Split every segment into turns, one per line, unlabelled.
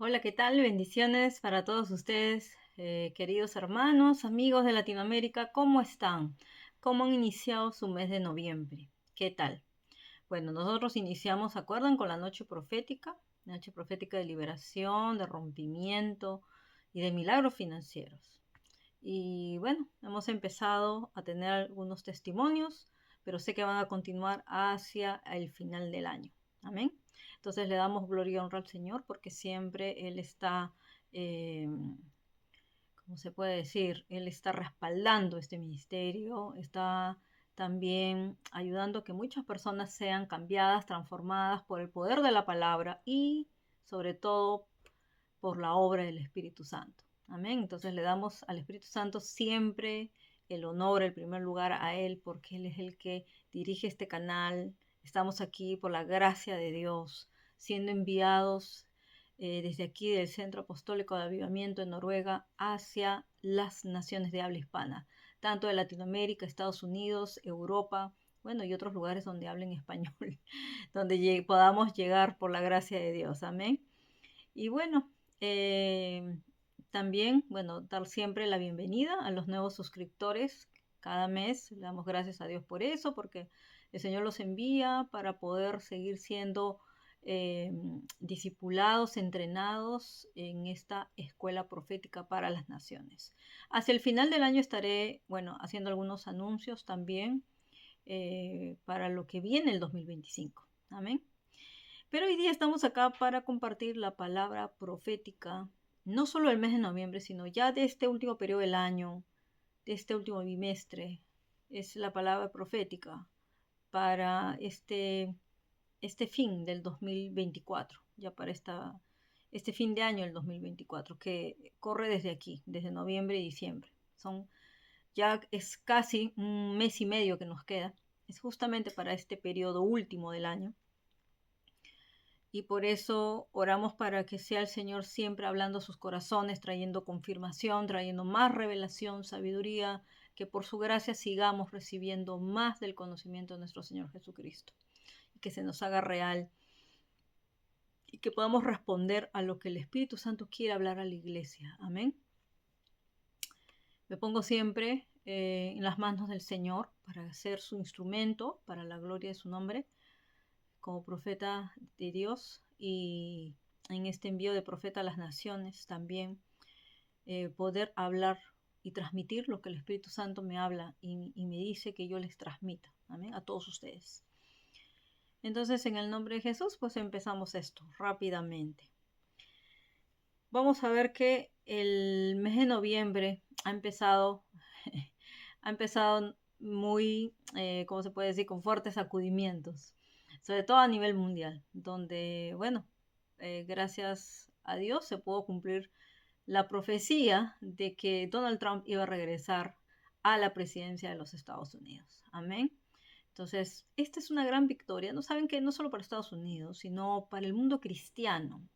Hola, ¿qué tal? Bendiciones para todos ustedes, queridos hermanos, amigos de Latinoamérica. ¿Cómo están? ¿Cómo han iniciado su mes de noviembre? ¿Qué tal? Bueno, nosotros iniciamos, ¿se acuerdan? Con la noche profética de liberación, de rompimiento y de milagros financieros. Y bueno, hemos empezado a tener algunos testimonios, pero sé que van a continuar hacia el final del año. Amén. Entonces le damos gloria y honra al Señor porque siempre Él está, eh, ¿cómo se puede decir? Él está respaldando este ministerio, está también ayudando a que muchas personas sean cambiadas, transformadas por el poder de la palabra y sobre todo por la obra del Espíritu Santo. Amén. Entonces le damos al Espíritu Santo siempre el honor, el primer lugar a Él, porque Él es el que dirige este canal. Estamos aquí por la gracia de Dios, siendo enviados desde aquí del Centro Apostólico de Avivamiento en Noruega hacia las naciones de habla hispana, tanto de Latinoamérica, Estados Unidos, Europa, bueno, y otros lugares donde hablen español, donde podamos llegar por la gracia de Dios. Amén. Y bueno, eh, también, bueno, dar siempre la bienvenida a los nuevos suscriptores. Cada mes le damos gracias a Dios por eso, porque el Señor los envía para poder seguir siendo eh, discipulados, entrenados en esta escuela profética para las naciones. Hacia el final del año estaré, bueno, haciendo algunos anuncios también para lo que viene el 2025. Amén. Pero hoy día estamos acá para compartir la palabra profética, no solo del mes de noviembre, sino ya de este último periodo del año, de este último bimestre. Es la palabra profética para este fin del 2024, ya para este fin de año del 2024, que corre desde aquí, desde noviembre y diciembre. Ya es casi un mes y medio que nos queda. Es justamente para este periodo último del año. Y por eso oramos para que sea el Señor siempre hablando a sus corazones, trayendo confirmación, trayendo más revelación, sabiduría, que por su gracia sigamos recibiendo más del conocimiento de nuestro Señor Jesucristo. Y que se nos haga real y que podamos responder a lo que el Espíritu Santo quiere hablar a la iglesia. Amén. Me pongo siempre en las manos del Señor para ser su instrumento, para la gloria de su nombre, como profeta de Dios y en este envío de profeta a las naciones también poder hablar y transmitir lo que el Espíritu Santo me habla y me dice que yo les transmita, amén, a todos ustedes. Entonces, en el nombre de Jesús, pues empezamos esto rápidamente. Vamos a ver que el mes de noviembre ha empezado muy, ¿cómo se puede decir?, con fuertes sacudimientos, sobre todo a nivel mundial, donde, bueno, gracias a Dios se pudo cumplir la profecía de que Donald Trump iba a regresar a la presidencia de los Estados Unidos. Amén. Entonces, esta es una gran victoria. No saben que no solo para Estados Unidos, sino para el mundo cristiano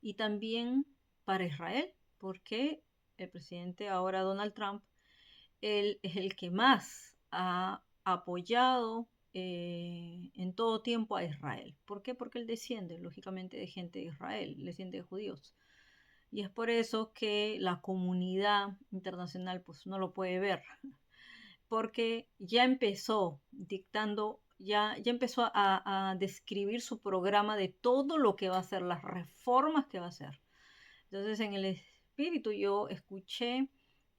y también para Israel, porque el presidente ahora Donald Trump, él es el que más ha apoyado en todo tiempo a Israel. ¿Por qué? Porque él desciende, lógicamente, de gente de Israel, desciende de judíos. Y es por eso que la comunidad internacional pues no lo puede ver, porque ya empezó dictando, ya empezó a describir su programa de todo lo que va a hacer, las reformas que va a hacer. Entonces en el espíritu yo escuché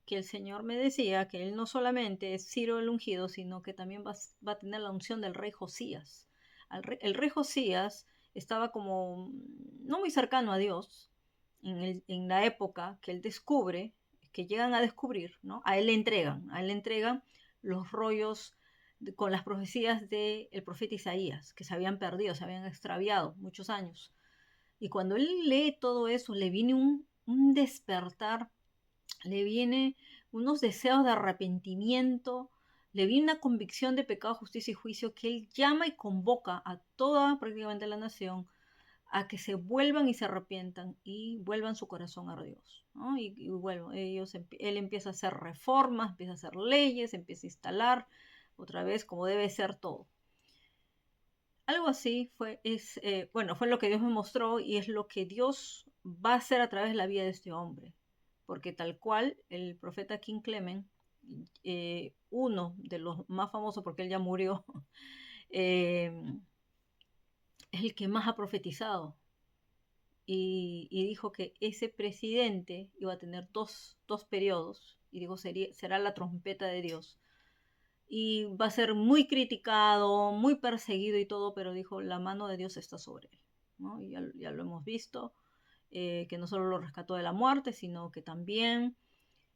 que el Señor me decía que Él no solamente es Ciro el ungido, sino que también va a tener la unción del rey Josías. El rey Josías estaba como no muy cercano a Dios en la época que él descubre, que llegan a descubrir, ¿no? A él le entregan los rollos con las profecías del profeta Isaías, que se habían perdido, se habían extraviado muchos años. Y cuando él lee todo eso, le viene un despertar, le viene unos deseos de arrepentimiento, le viene una convicción de pecado, justicia y juicio que él llama y convoca a toda prácticamente la nación a que se vuelvan y se arrepientan y vuelvan su corazón a Dios, ¿no? Y bueno, él empieza a hacer reformas, empieza a hacer leyes, empieza a instalar otra vez como debe ser todo. Algo así fue lo que Dios me mostró y es lo que Dios va a ser a través de la vida de este hombre, porque tal cual el profeta King Clement, uno de los más famosos, porque él ya murió, eh, es el que más ha profetizado y dijo que ese presidente iba a tener dos periodos, y dijo, será la trompeta de Dios. Y va a ser muy criticado, muy perseguido y todo, pero dijo, la mano de Dios está sobre él, ¿no? Y ya lo hemos visto, que no solo lo rescató de la muerte, sino que también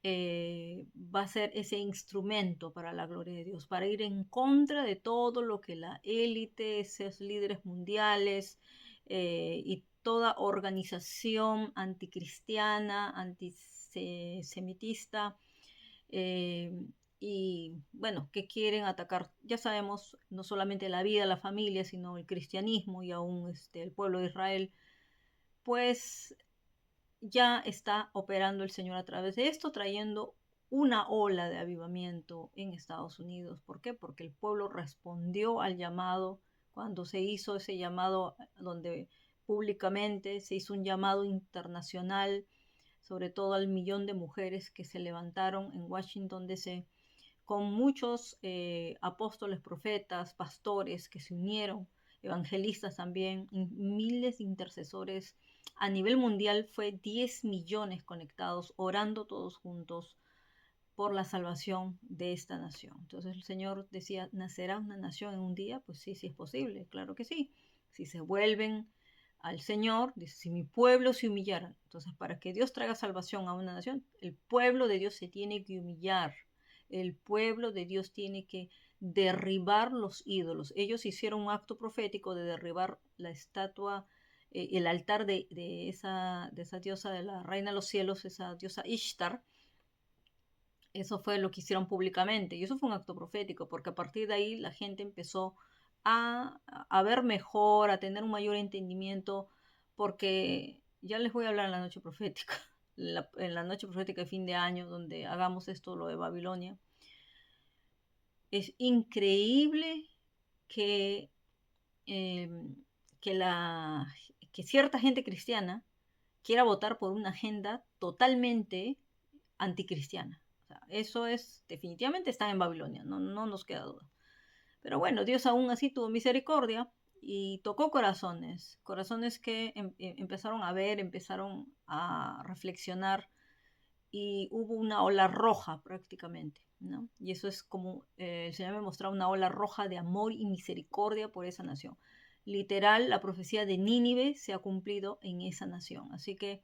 va a ser ese instrumento para la gloria de Dios, para ir en contra de todo lo que la élite, esos líderes mundiales y toda organización anticristiana, antisemitista, eh, y bueno, que quieren atacar, ya sabemos, no solamente la vida, la familia, sino el cristianismo y aún el pueblo de Israel, pues ya está operando el Señor a través de esto, trayendo una ola de avivamiento en Estados Unidos. ¿Por qué? Porque el pueblo respondió al llamado cuando se hizo ese llamado donde públicamente se hizo un llamado internacional, sobre todo al millón de mujeres que se levantaron en Washington, D.C., con muchos apóstoles, profetas, pastores que se unieron, evangelistas también, miles de intercesores. A nivel mundial fue 10 millones conectados, orando todos juntos por la salvación de esta nación. Entonces el Señor decía, ¿nacerá una nación en un día? Pues sí, sí es posible, claro que sí. Si se vuelven al Señor, dice, si mi pueblo se humillara. Entonces, para que Dios traiga salvación a una nación, el pueblo de Dios se tiene que humillar. El pueblo de Dios tiene que derribar los ídolos. Ellos hicieron un acto profético de derribar la estatua, el altar de esa diosa de la reina de los cielos, esa diosa Ishtar. Eso fue lo que hicieron públicamente y eso fue un acto profético, porque a partir de ahí la gente empezó a ver mejor, a tener un mayor entendimiento, porque ya les voy a hablar en la noche profética, en la noche profética de fin de año, donde hagamos esto, lo de Babilonia. Es increíble que, eh, que, la, que cierta gente cristiana quiera votar por una agenda totalmente anticristiana. O sea, eso es, definitivamente están en Babilonia, no nos queda duda. Pero bueno, Dios aún así tuvo misericordia y tocó corazones, corazones que empezaron a ver, empezaron a reflexionar y hubo una ola roja prácticamente, ¿no? Y eso es como el Señor me mostraba una ola roja de amor y misericordia por esa nación. Literal, la profecía de Nínive se ha cumplido en esa nación. Así que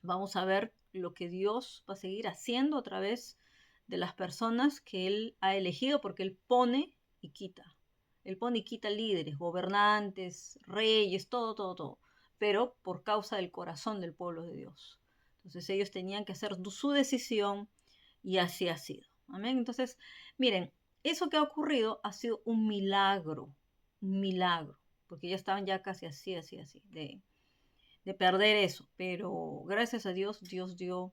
vamos a ver lo que Dios va a seguir haciendo a través de las personas que Él ha elegido, porque Él pone y quita. Él pone y quita líderes, gobernantes, reyes, todo, todo, todo. Pero por causa del corazón del pueblo de Dios. Entonces ellos tenían que hacer su decisión y así ha sido. Amén. Entonces, miren, eso que ha ocurrido ha sido un milagro, porque ya estaban ya casi así, de perder eso, pero gracias a Dios, Dios dio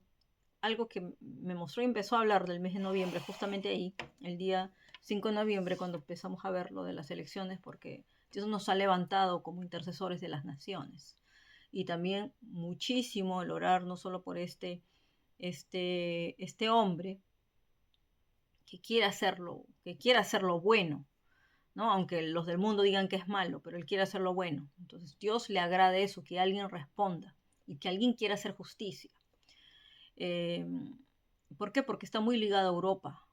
algo que me mostró y empezó a hablar del mes de noviembre, justamente ahí, el día 5 de noviembre, cuando empezamos a ver lo de las elecciones, porque Dios nos ha levantado como intercesores de las naciones. Y también muchísimo el orar no solo por este hombre que quiere hacerlo bueno, ¿no? Aunque los del mundo digan que es malo, pero él quiere hacer lo bueno. Entonces Dios le agrada eso, que alguien responda y que alguien quiera hacer justicia. Eh, ¿Por qué? Porque está muy ligado a Europa.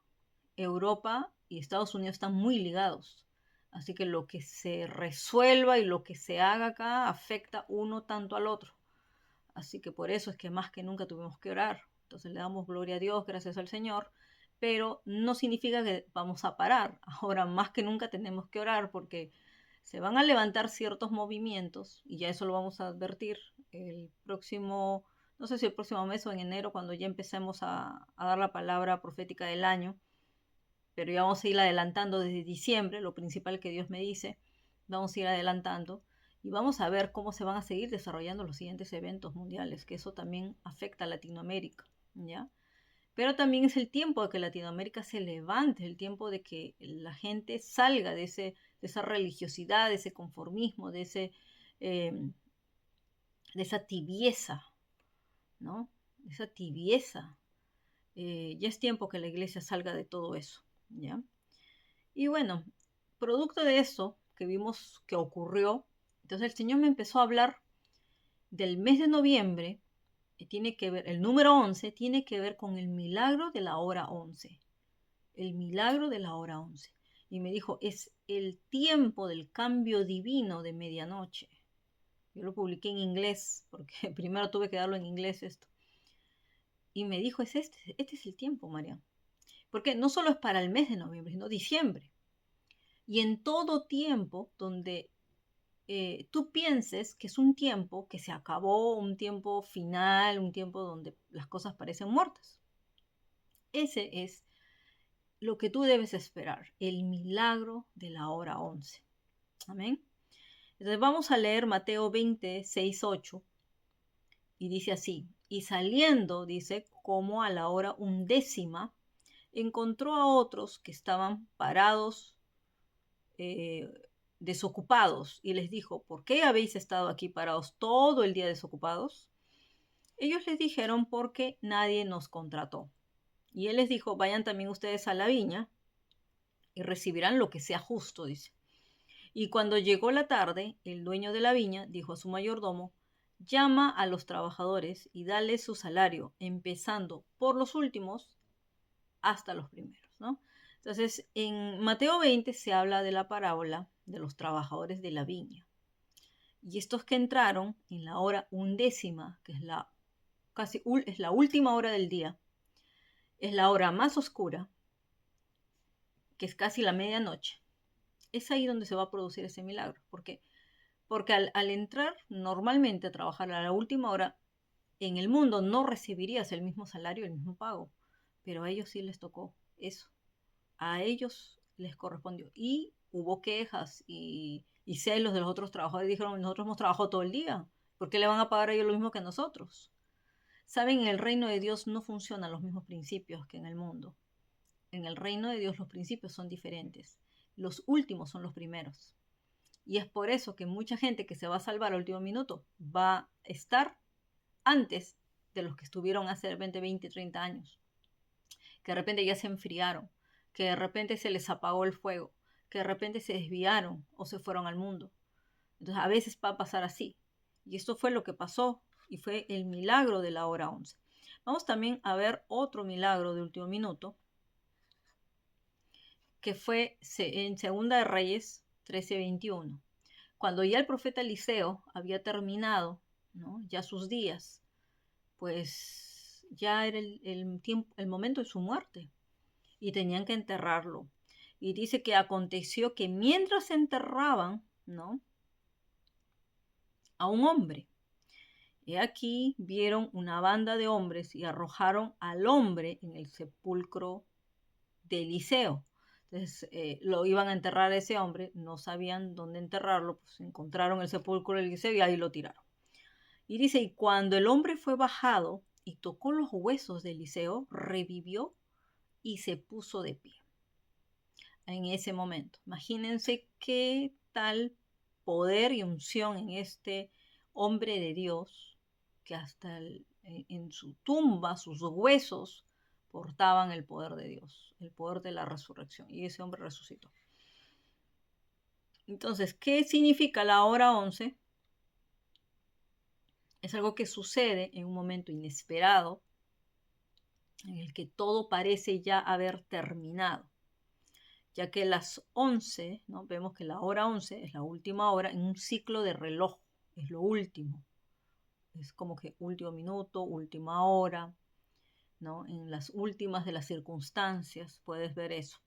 Europa y Estados Unidos están muy ligados. Así que lo que se resuelva y lo que se haga acá afecta uno tanto al otro. Así que por eso es que más que nunca tuvimos que orar. Entonces le damos gloria a Dios, gracias al Señor, pero no significa que vamos a parar. Ahora más que nunca tenemos que orar porque se van a levantar ciertos movimientos y ya eso lo vamos a advertir el próximo, no sé si el próximo mes o en enero, cuando ya empecemos a dar la palabra profética del año, pero ya vamos a ir adelantando desde diciembre, lo principal que Dios me dice, vamos a ir adelantando y vamos a ver cómo se van a seguir desarrollando los siguientes eventos mundiales, que eso también afecta a Latinoamérica, ¿ya? Pero también es el tiempo de que Latinoamérica se levante, el tiempo de que la gente salga de esa religiosidad, de ese conformismo, de ese, eh, de esa tibieza, ¿no? De esa tibieza. Ya es tiempo que la iglesia salga de todo eso, ¿ya? Y bueno, producto de eso que vimos que ocurrió, entonces el Señor me empezó a hablar del mes de noviembre, que tiene que ver, el número 11 tiene que ver con el milagro de la hora 11, el milagro de la hora 11. Y me dijo, es el tiempo del cambio divino de medianoche. Yo lo publiqué en inglés, porque primero tuve que darlo en inglés esto. Y me dijo, este es el tiempo, María. Porque no solo es para el mes de noviembre, sino diciembre. Y en todo tiempo donde tú pienses que es un tiempo que se acabó, un tiempo final, un tiempo donde las cosas parecen muertas. Ese es lo que tú debes esperar, el milagro de la hora 11. Amén. Entonces vamos a leer Mateo 20, 6, 8. Y dice así, y saliendo, dice, como a la hora 11, encontró a otros que estaban parados, eh, desocupados, y les dijo, ¿por qué habéis estado aquí parados todo el día desocupados? Ellos les dijeron, porque nadie nos contrató. Y él les dijo, vayan también ustedes a la viña y recibirán lo que sea justo, dice. Y cuando llegó la tarde, el dueño de la viña dijo a su mayordomo, llama a los trabajadores y dale su salario, empezando por los últimos hasta los primeros, ¿no? Entonces, en Mateo 20 se habla de la parábola de los trabajadores de la viña. Y estos que entraron en la hora 11, que es es la última hora del día, es la hora más oscura, que es casi la medianoche, es ahí donde se va a producir ese milagro. Porque al entrar normalmente a trabajar a la última hora, en el mundo no recibirías el mismo salario, el mismo pago, pero a ellos sí les tocó eso, a ellos les correspondió. Y hubo quejas y celos de los otros trabajadores, dijeron, nosotros hemos trabajado todo el día, ¿por qué le van a pagar a ellos lo mismo que a nosotros? Saben, en el reino de Dios no funcionan los mismos principios que en el mundo. En el reino de Dios los principios son diferentes. Los últimos son los primeros. Y es por eso que mucha gente que se va a salvar al último minuto va a estar antes de los que estuvieron hace 20, 30 años. Que de repente ya se enfriaron, que de repente se les apagó el fuego, que de repente se desviaron o se fueron al mundo. Entonces a veces va a pasar así. Y esto fue lo que pasó y fue el milagro de la hora 11. Vamos también a ver otro milagro de último minuto, que fue en Segunda de Reyes 13:21. Cuando ya el profeta Eliseo había terminado, ¿no?, ya sus días, pues ya era el momento de su muerte y tenían que enterrarlo. Y dice que aconteció que mientras enterraban, ¿no?, a un hombre, y aquí vieron una banda de hombres y arrojaron al hombre en el sepulcro de Eliseo. Entonces lo iban a enterrar a ese hombre, no sabían dónde enterrarlo, pues encontraron el sepulcro de Eliseo y ahí lo tiraron. Y dice, y cuando el hombre fue bajado y tocó los huesos de Eliseo, revivió y se puso de pie. En ese momento, imagínense qué tal poder y unción en este hombre de Dios, que hasta en su tumba, sus huesos portaban el poder de Dios, el poder de la resurrección. Y ese hombre resucitó. Entonces, ¿qué significa la hora 11? Es algo que sucede en un momento inesperado, en el que todo parece ya haber terminado, ya que las 11, ¿no?, vemos que la hora 11 es la última hora en un ciclo de reloj, es lo último, es como que último minuto, última hora, ¿no?, en las últimas de las circunstancias puedes ver eso.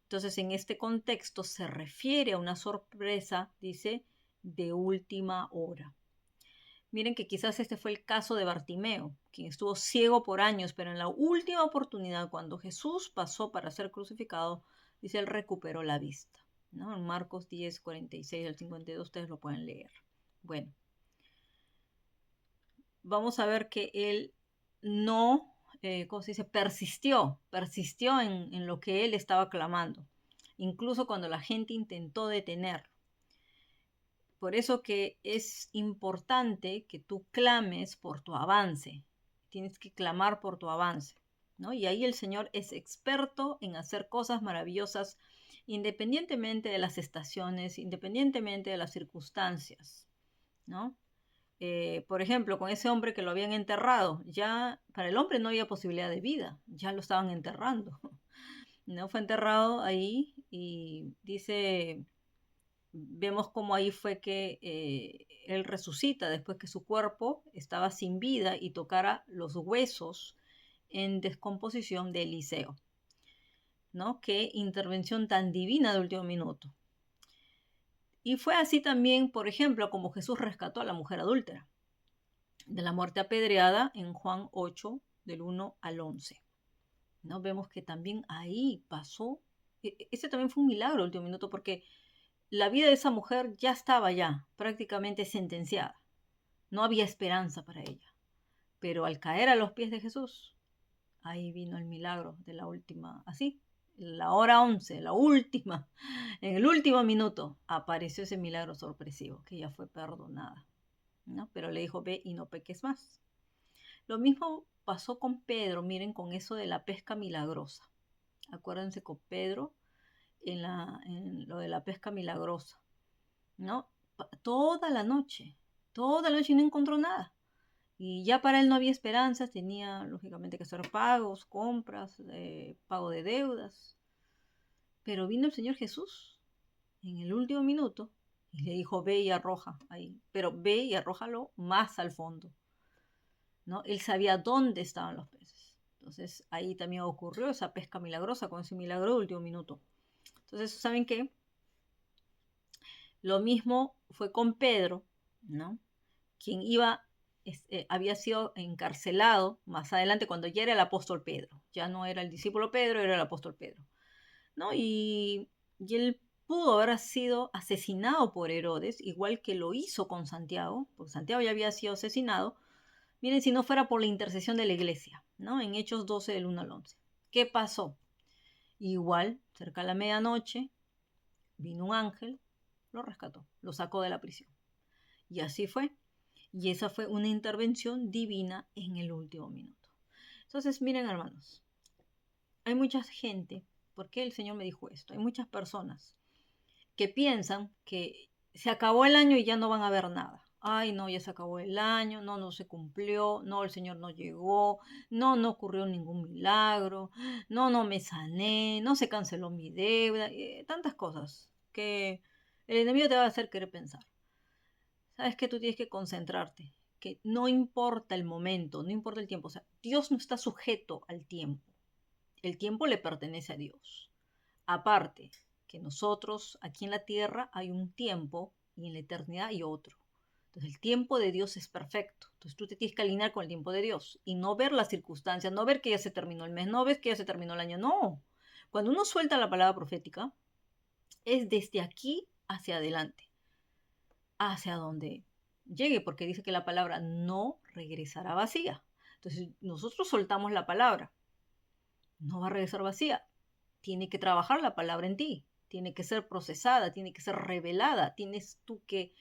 Entonces, en este contexto se refiere a una sorpresa, dice, de última hora. Miren que quizás este fue el caso de Bartimeo, quien estuvo ciego por años, pero en la última oportunidad, cuando Jesús pasó para ser crucificado, dice, él recuperó la vista, ¿no? En Marcos 10, 46 al 52, ustedes lo pueden leer. Bueno, vamos a ver que él no, ¿cómo se dice? Persistió en lo que él estaba clamando, incluso cuando la gente intentó detenerlo. Por eso que es importante que tú clames por tu avance. Tienes que clamar por tu avance, ¿no? Y ahí el Señor es experto en hacer cosas maravillosas independientemente de las estaciones, independientemente de las circunstancias, ¿no? Por ejemplo, con ese hombre que lo habían enterrado, ya para el hombre no había posibilidad de vida, ya lo estaban enterrando, ¿no? Fue enterrado ahí y dice, vemos cómo ahí fue que él resucita después que su cuerpo estaba sin vida y tocara los huesos en descomposición de Eliseo, ¿no? Qué intervención tan divina de último minuto. Y fue así también, por ejemplo, como Jesús rescató a la mujer adúltera de la muerte apedreada en Juan 8, del 1 al 11. ¿No? Vemos que también ahí pasó, ese también fue un milagro el último minuto, porque la vida de esa mujer ya estaba ya prácticamente sentenciada. No había esperanza para ella. Pero al caer a los pies de Jesús, ahí vino el milagro de la última, así, la hora 11, la última, en el último minuto, apareció ese milagro sorpresivo, que ella fue perdonada, ¿no? Pero le dijo, ve y no peques más. Lo mismo pasó con Pedro, miren, con eso de la pesca milagrosa. Acuérdense con Pedro en lo de la pesca milagrosa, ¿no? Toda la noche y no encontró nada. Y ya para él no había esperanzas, tenía lógicamente que hacer pagos, compras, pago de deudas. Pero vino el Señor Jesús en el último minuto y le dijo, ve y arroja ahí, pero ve y arrójalo más al fondo, ¿no? Él sabía dónde estaban los peces. Entonces ahí también ocurrió esa pesca milagrosa con ese milagro de último minuto. Entonces, ¿saben qué? Lo mismo fue con Pedro, ¿no? Quien había sido encarcelado más adelante cuando ya era el apóstol Pedro. Ya no era el discípulo Pedro, era el apóstol Pedro, ¿no? Y él pudo haber sido asesinado por Herodes, igual que lo hizo con Santiago, porque Santiago ya había sido asesinado. Miren, si no fuera por la intercesión de la iglesia, ¿no? En Hechos 12, del 1 al 11. ¿Qué pasó? Igual, cerca de la medianoche, vino un ángel, lo rescató, lo sacó de la prisión. Y así fue. Y esa fue una intervención divina en el último minuto. Entonces, miren, hermanos, hay mucha gente, ¿por qué el Señor me dijo esto? Hay muchas personas que piensan que se acabó el año y ya no van a ver nada. Ay, no, ya se acabó el año, no, no se cumplió, no, el Señor no llegó, no, no ocurrió ningún milagro, no, no me sané, no se canceló mi deuda, tantas cosas que el enemigo te va a hacer querer pensar. Sabes que tú tienes que concentrarte, que no importa el momento, no importa el tiempo, o sea, Dios no está sujeto al tiempo, el tiempo le pertenece a Dios. Aparte, que nosotros aquí en la tierra hay un tiempo y en la eternidad hay otro. Entonces el tiempo de Dios es perfecto. Entonces tú te tienes que alinear con el tiempo de Dios y no ver las circunstancias, no ver que ya se terminó el mes, no ves que ya se terminó el año, no. Cuando uno suelta la palabra profética, es desde aquí hacia adelante, hacia donde llegue, porque dice que la palabra no regresará vacía. Entonces nosotros soltamos la palabra, no va a regresar vacía. Tiene que trabajar la palabra en ti, tiene que ser procesada, tiene que ser revelada, tienes tú que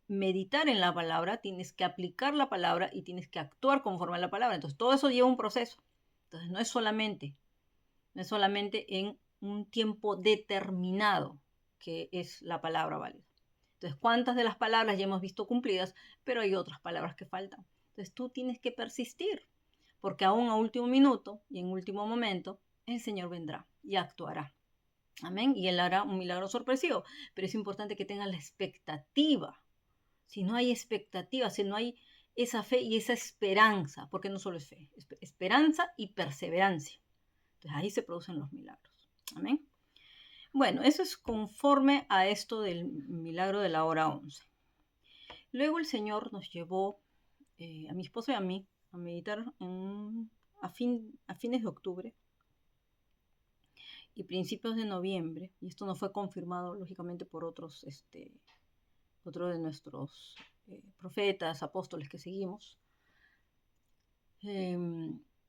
meditar en la palabra, tienes que aplicar la palabra y tienes que actuar conforme a la palabra. Entonces, todo eso lleva un proceso. Entonces, no es solamente en un tiempo determinado que es la palabra válida. Entonces, ¿cuántas de las palabras ya hemos visto cumplidas, pero hay otras palabras que faltan? Entonces, tú tienes que persistir, porque aún a último minuto y en último momento, el Señor vendrá y actuará. Amén. Y Él hará un milagro sorpresivo. Pero es importante que tengan la expectativa. Si no hay expectativa, si no hay esa fe y esa esperanza, porque no solo es fe, es esperanza y perseverancia. Entonces ahí se producen los milagros. Amén. Bueno, eso es conforme a esto del milagro de la hora 11. Luego el Señor nos llevó, a mi esposo y a mí, a meditar a fines de octubre y principios de noviembre, y esto no fue confirmado lógicamente por otros otro de nuestros profetas, apóstoles que seguimos,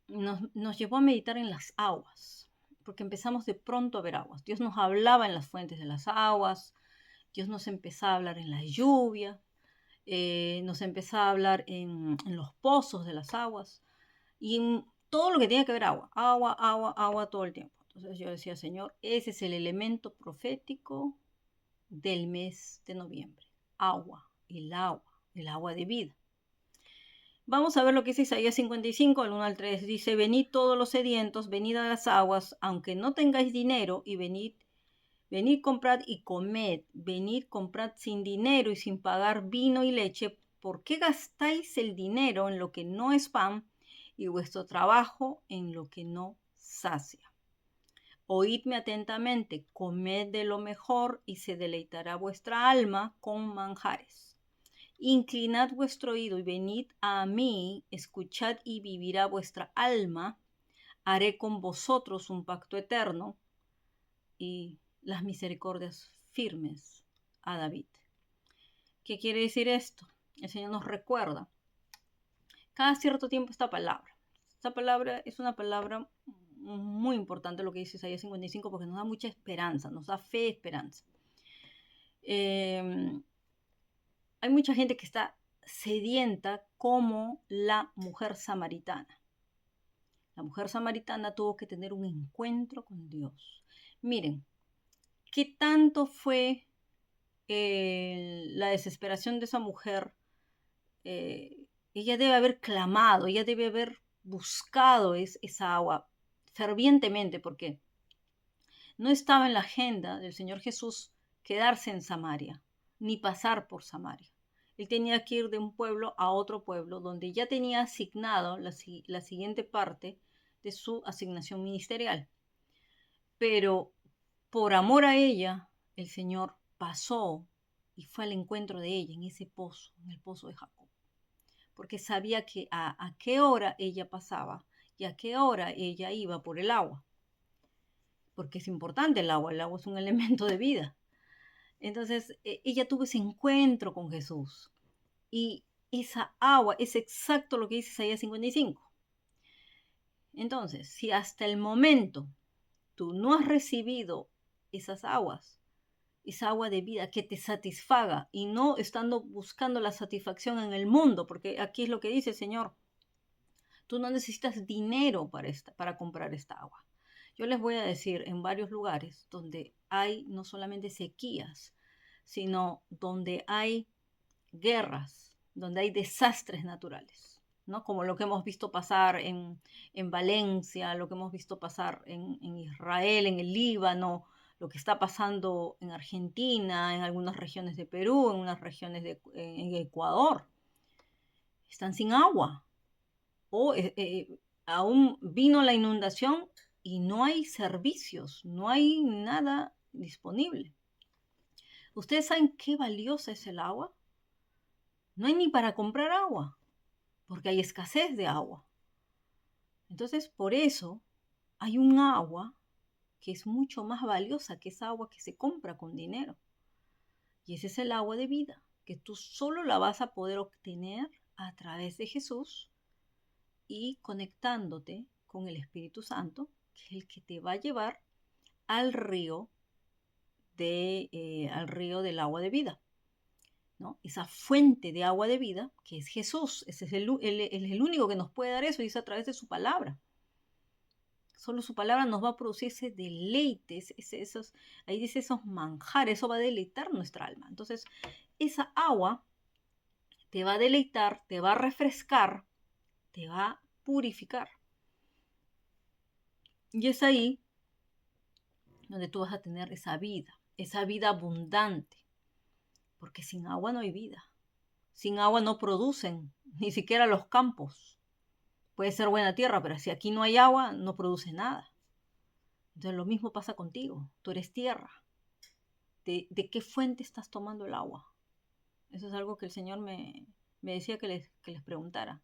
nos llevó a meditar en las aguas, porque empezamos de pronto a ver aguas. Dios nos hablaba en las fuentes de las aguas, Dios nos empezaba a hablar en la lluvia, nos empezaba a hablar en los pozos de las aguas y en todo lo que tenía que ver agua, agua, agua, agua todo el tiempo. Entonces yo decía, Señor, ese es el elemento profético del mes de noviembre. Agua, el agua de vida. Vamos a ver lo que dice Isaías 55, al 1 al 3. Dice, venid todos los sedientos, venid a las aguas, aunque no tengáis dinero, y venid, comprad y comed. Venid, comprad sin dinero y sin pagar vino y leche. ¿Por qué gastáis el dinero en lo que no es pan y vuestro trabajo en lo que no sacia? Oídme atentamente, comed de lo mejor y se deleitará vuestra alma con manjares. Inclinad vuestro oído y venid a mí, escuchad y vivirá vuestra alma. Haré con vosotros un pacto eterno y las misericordias firmes a David. ¿Qué quiere decir esto? El Señor nos recuerda cada cierto tiempo esta palabra. Esta palabra es una palabra muy importante, lo que dice Isaías 55, porque nos da mucha esperanza, nos da fe, esperanza. Hay mucha gente que está sedienta como la mujer samaritana. La mujer samaritana tuvo que tener un encuentro con Dios. Miren, ¿qué tanto fue la desesperación de esa mujer? Ella debe haber clamado, ella debe haber buscado esa agua fervientemente, porque no estaba en la agenda del Señor Jesús quedarse en Samaria, ni pasar por Samaria. Él tenía que ir de un pueblo a otro pueblo donde ya tenía asignado la siguiente parte de su asignación ministerial. Pero por amor a ella, el Señor pasó y fue al encuentro de ella en ese pozo, en el pozo de Jacob. Porque sabía que a qué hora ella pasaba y a qué hora ella iba por el agua. Porque es importante el agua es un elemento de vida. Entonces, ella tuvo ese encuentro con Jesús. Y esa agua es exacto lo que dice Isaías 55. Entonces, si hasta el momento tú no has recibido esas aguas, esa agua de vida que te satisfaga y no estando buscando la satisfacción en el mundo, porque aquí es lo que dice el Señor, tú no necesitas dinero para comprar esta agua. Yo les voy a decir en varios lugares donde hay no solamente sequías, sino donde hay guerras, donde hay desastres naturales, ¿no? Como lo que hemos visto pasar en Valencia, lo que hemos visto pasar en Israel, en el Líbano, lo que está pasando en Argentina, en algunas regiones de Perú, en unas regiones en Ecuador. Están sin agua. O aún vino la inundación y no hay servicios, no hay nada disponible. ¿Ustedes saben qué valiosa es el agua? No hay ni para comprar agua, porque hay escasez de agua. Entonces, por eso hay un agua que es mucho más valiosa que esa agua que se compra con dinero. Y ese es el agua de vida, que tú solo la vas a poder obtener a través de Jesús y conectándote con el Espíritu Santo, que es el que te va a llevar al río, al río del agua de vida. ¿No? Esa fuente de agua de vida, que es Jesús, ese es el único que nos puede dar eso, y es a través de su palabra. Solo su palabra nos va a producir ese deleite, ahí dice esos manjares, eso va a deleitar nuestra alma. Entonces, esa agua te va a deleitar, te va a refrescar, te va a purificar. Y es ahí donde tú vas a tener esa vida abundante, porque sin agua no hay vida. Sin agua no producen, ni siquiera los campos. Puede ser buena tierra, pero si aquí no hay agua, no produce nada. Entonces lo mismo pasa contigo. Tú eres tierra. ¿De qué fuente estás tomando el agua? Eso es algo que el Señor me decía que les preguntara.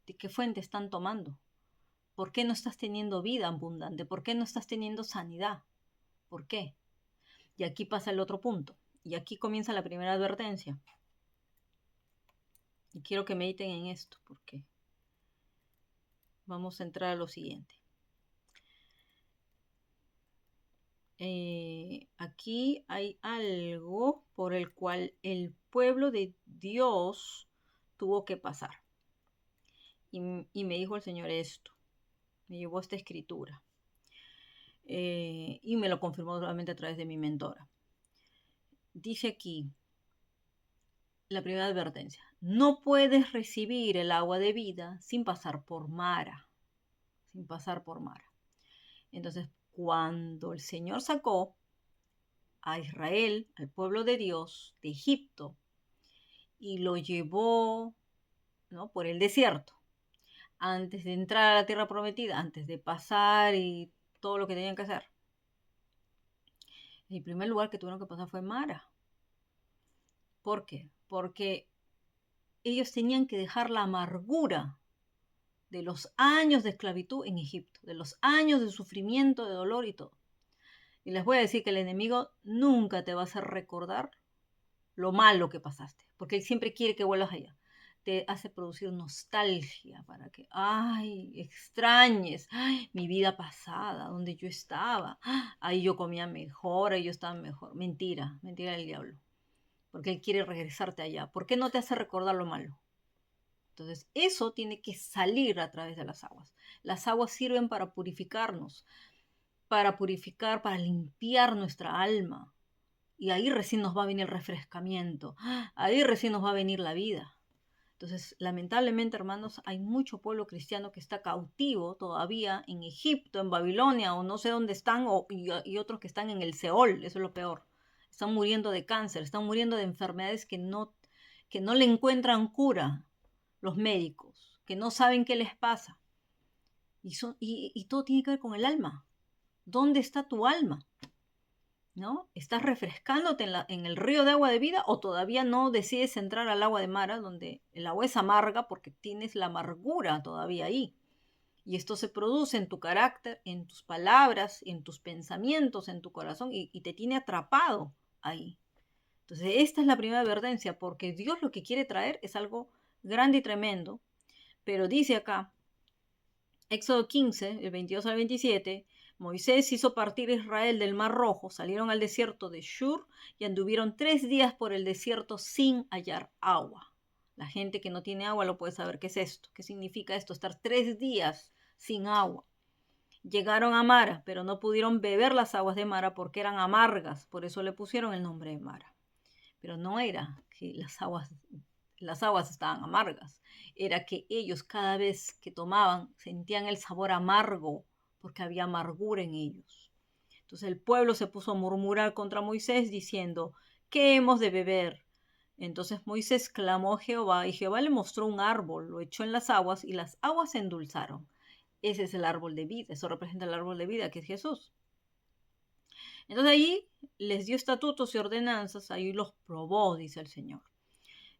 ¿De qué fuente están tomando? ¿Por qué no estás teniendo vida abundante? ¿Por qué no estás teniendo sanidad? ¿Por qué? Y aquí pasa el otro punto. Y aquí comienza la primera advertencia. Y quiero que mediten en esto, porque vamos a entrar a lo siguiente. aquí hay algo por el cual el pueblo de Dios tuvo que pasar. Y me dijo el Señor esto, me llevó esta escritura. Y me lo confirmó nuevamente a través de mi mentora. Dice aquí, la primera advertencia: no puedes recibir el agua de vida sin pasar por Mara. Sin pasar por Mara. Entonces, cuando el Señor sacó a Israel, al pueblo de Dios, de Egipto, y lo llevó, ¿no?, por el desierto, antes de entrar a la tierra prometida, antes de pasar y todo lo que tenían que hacer, el primer lugar que tuvieron que pasar fue Mara. ¿Por qué? Porque ellos tenían que dejar la amargura de los años de esclavitud en Egipto, de los años de sufrimiento, de dolor y todo. Y les voy a decir que el enemigo nunca te va a hacer recordar lo malo que pasaste, porque él siempre quiere que vuelvas allá. Te hace producir nostalgia para que, ay, extrañes, ay, mi vida pasada, donde yo estaba, ahí yo comía mejor, ahí yo estaba mejor. Mentira, mentira del diablo, porque él quiere regresarte allá. ¿Por qué no te hace recordar lo malo? Entonces, eso tiene que salir a través de las aguas. Las aguas sirven para purificarnos, para purificar, para limpiar nuestra alma. Y ahí recién nos va a venir el refrescamiento. Ahí recién nos va a venir la vida. Entonces, lamentablemente, hermanos, hay mucho pueblo cristiano que está cautivo todavía en Egipto, en Babilonia, o no sé dónde están, y otros que están en el Seol. Eso es lo peor. Están muriendo de cáncer, están muriendo de enfermedades que no le encuentran cura los médicos, que no saben qué les pasa. Y todo tiene que ver con el alma. ¿Dónde está tu alma? ¿No? ¿Estás refrescándote en el río de agua de vida o todavía no decides entrar al agua de Mara, donde el agua es amarga porque tienes la amargura todavía ahí? Y esto se produce en tu carácter, en tus palabras, en tus pensamientos, en tu corazón y te tiene atrapado ahí. Entonces, esta es la primera advertencia, porque Dios lo que quiere traer es algo grande y tremendo, pero dice acá, Éxodo 15, el 22 al 27, Moisés hizo partir a Israel del Mar Rojo, salieron al desierto de Shur y anduvieron 3 días por el desierto sin hallar agua. La gente que no tiene agua lo puede saber qué es esto, qué significa esto, estar 3 días sin agua. Llegaron a Mara, pero no pudieron beber las aguas de Mara porque eran amargas, por eso le pusieron el nombre de Mara. Pero no era que las aguas estaban amargas, era que ellos cada vez que tomaban sentían el sabor amargo porque había amargura en ellos. Entonces el pueblo se puso a murmurar contra Moisés diciendo, ¿qué hemos de beber? Entonces Moisés clamó a Jehová y Jehová le mostró un árbol, lo echó en las aguas y las aguas se endulzaron. Ese es el árbol de vida, eso representa el árbol de vida que es Jesús. Entonces allí les dio estatutos y ordenanzas, ahí los probó, dice el Señor.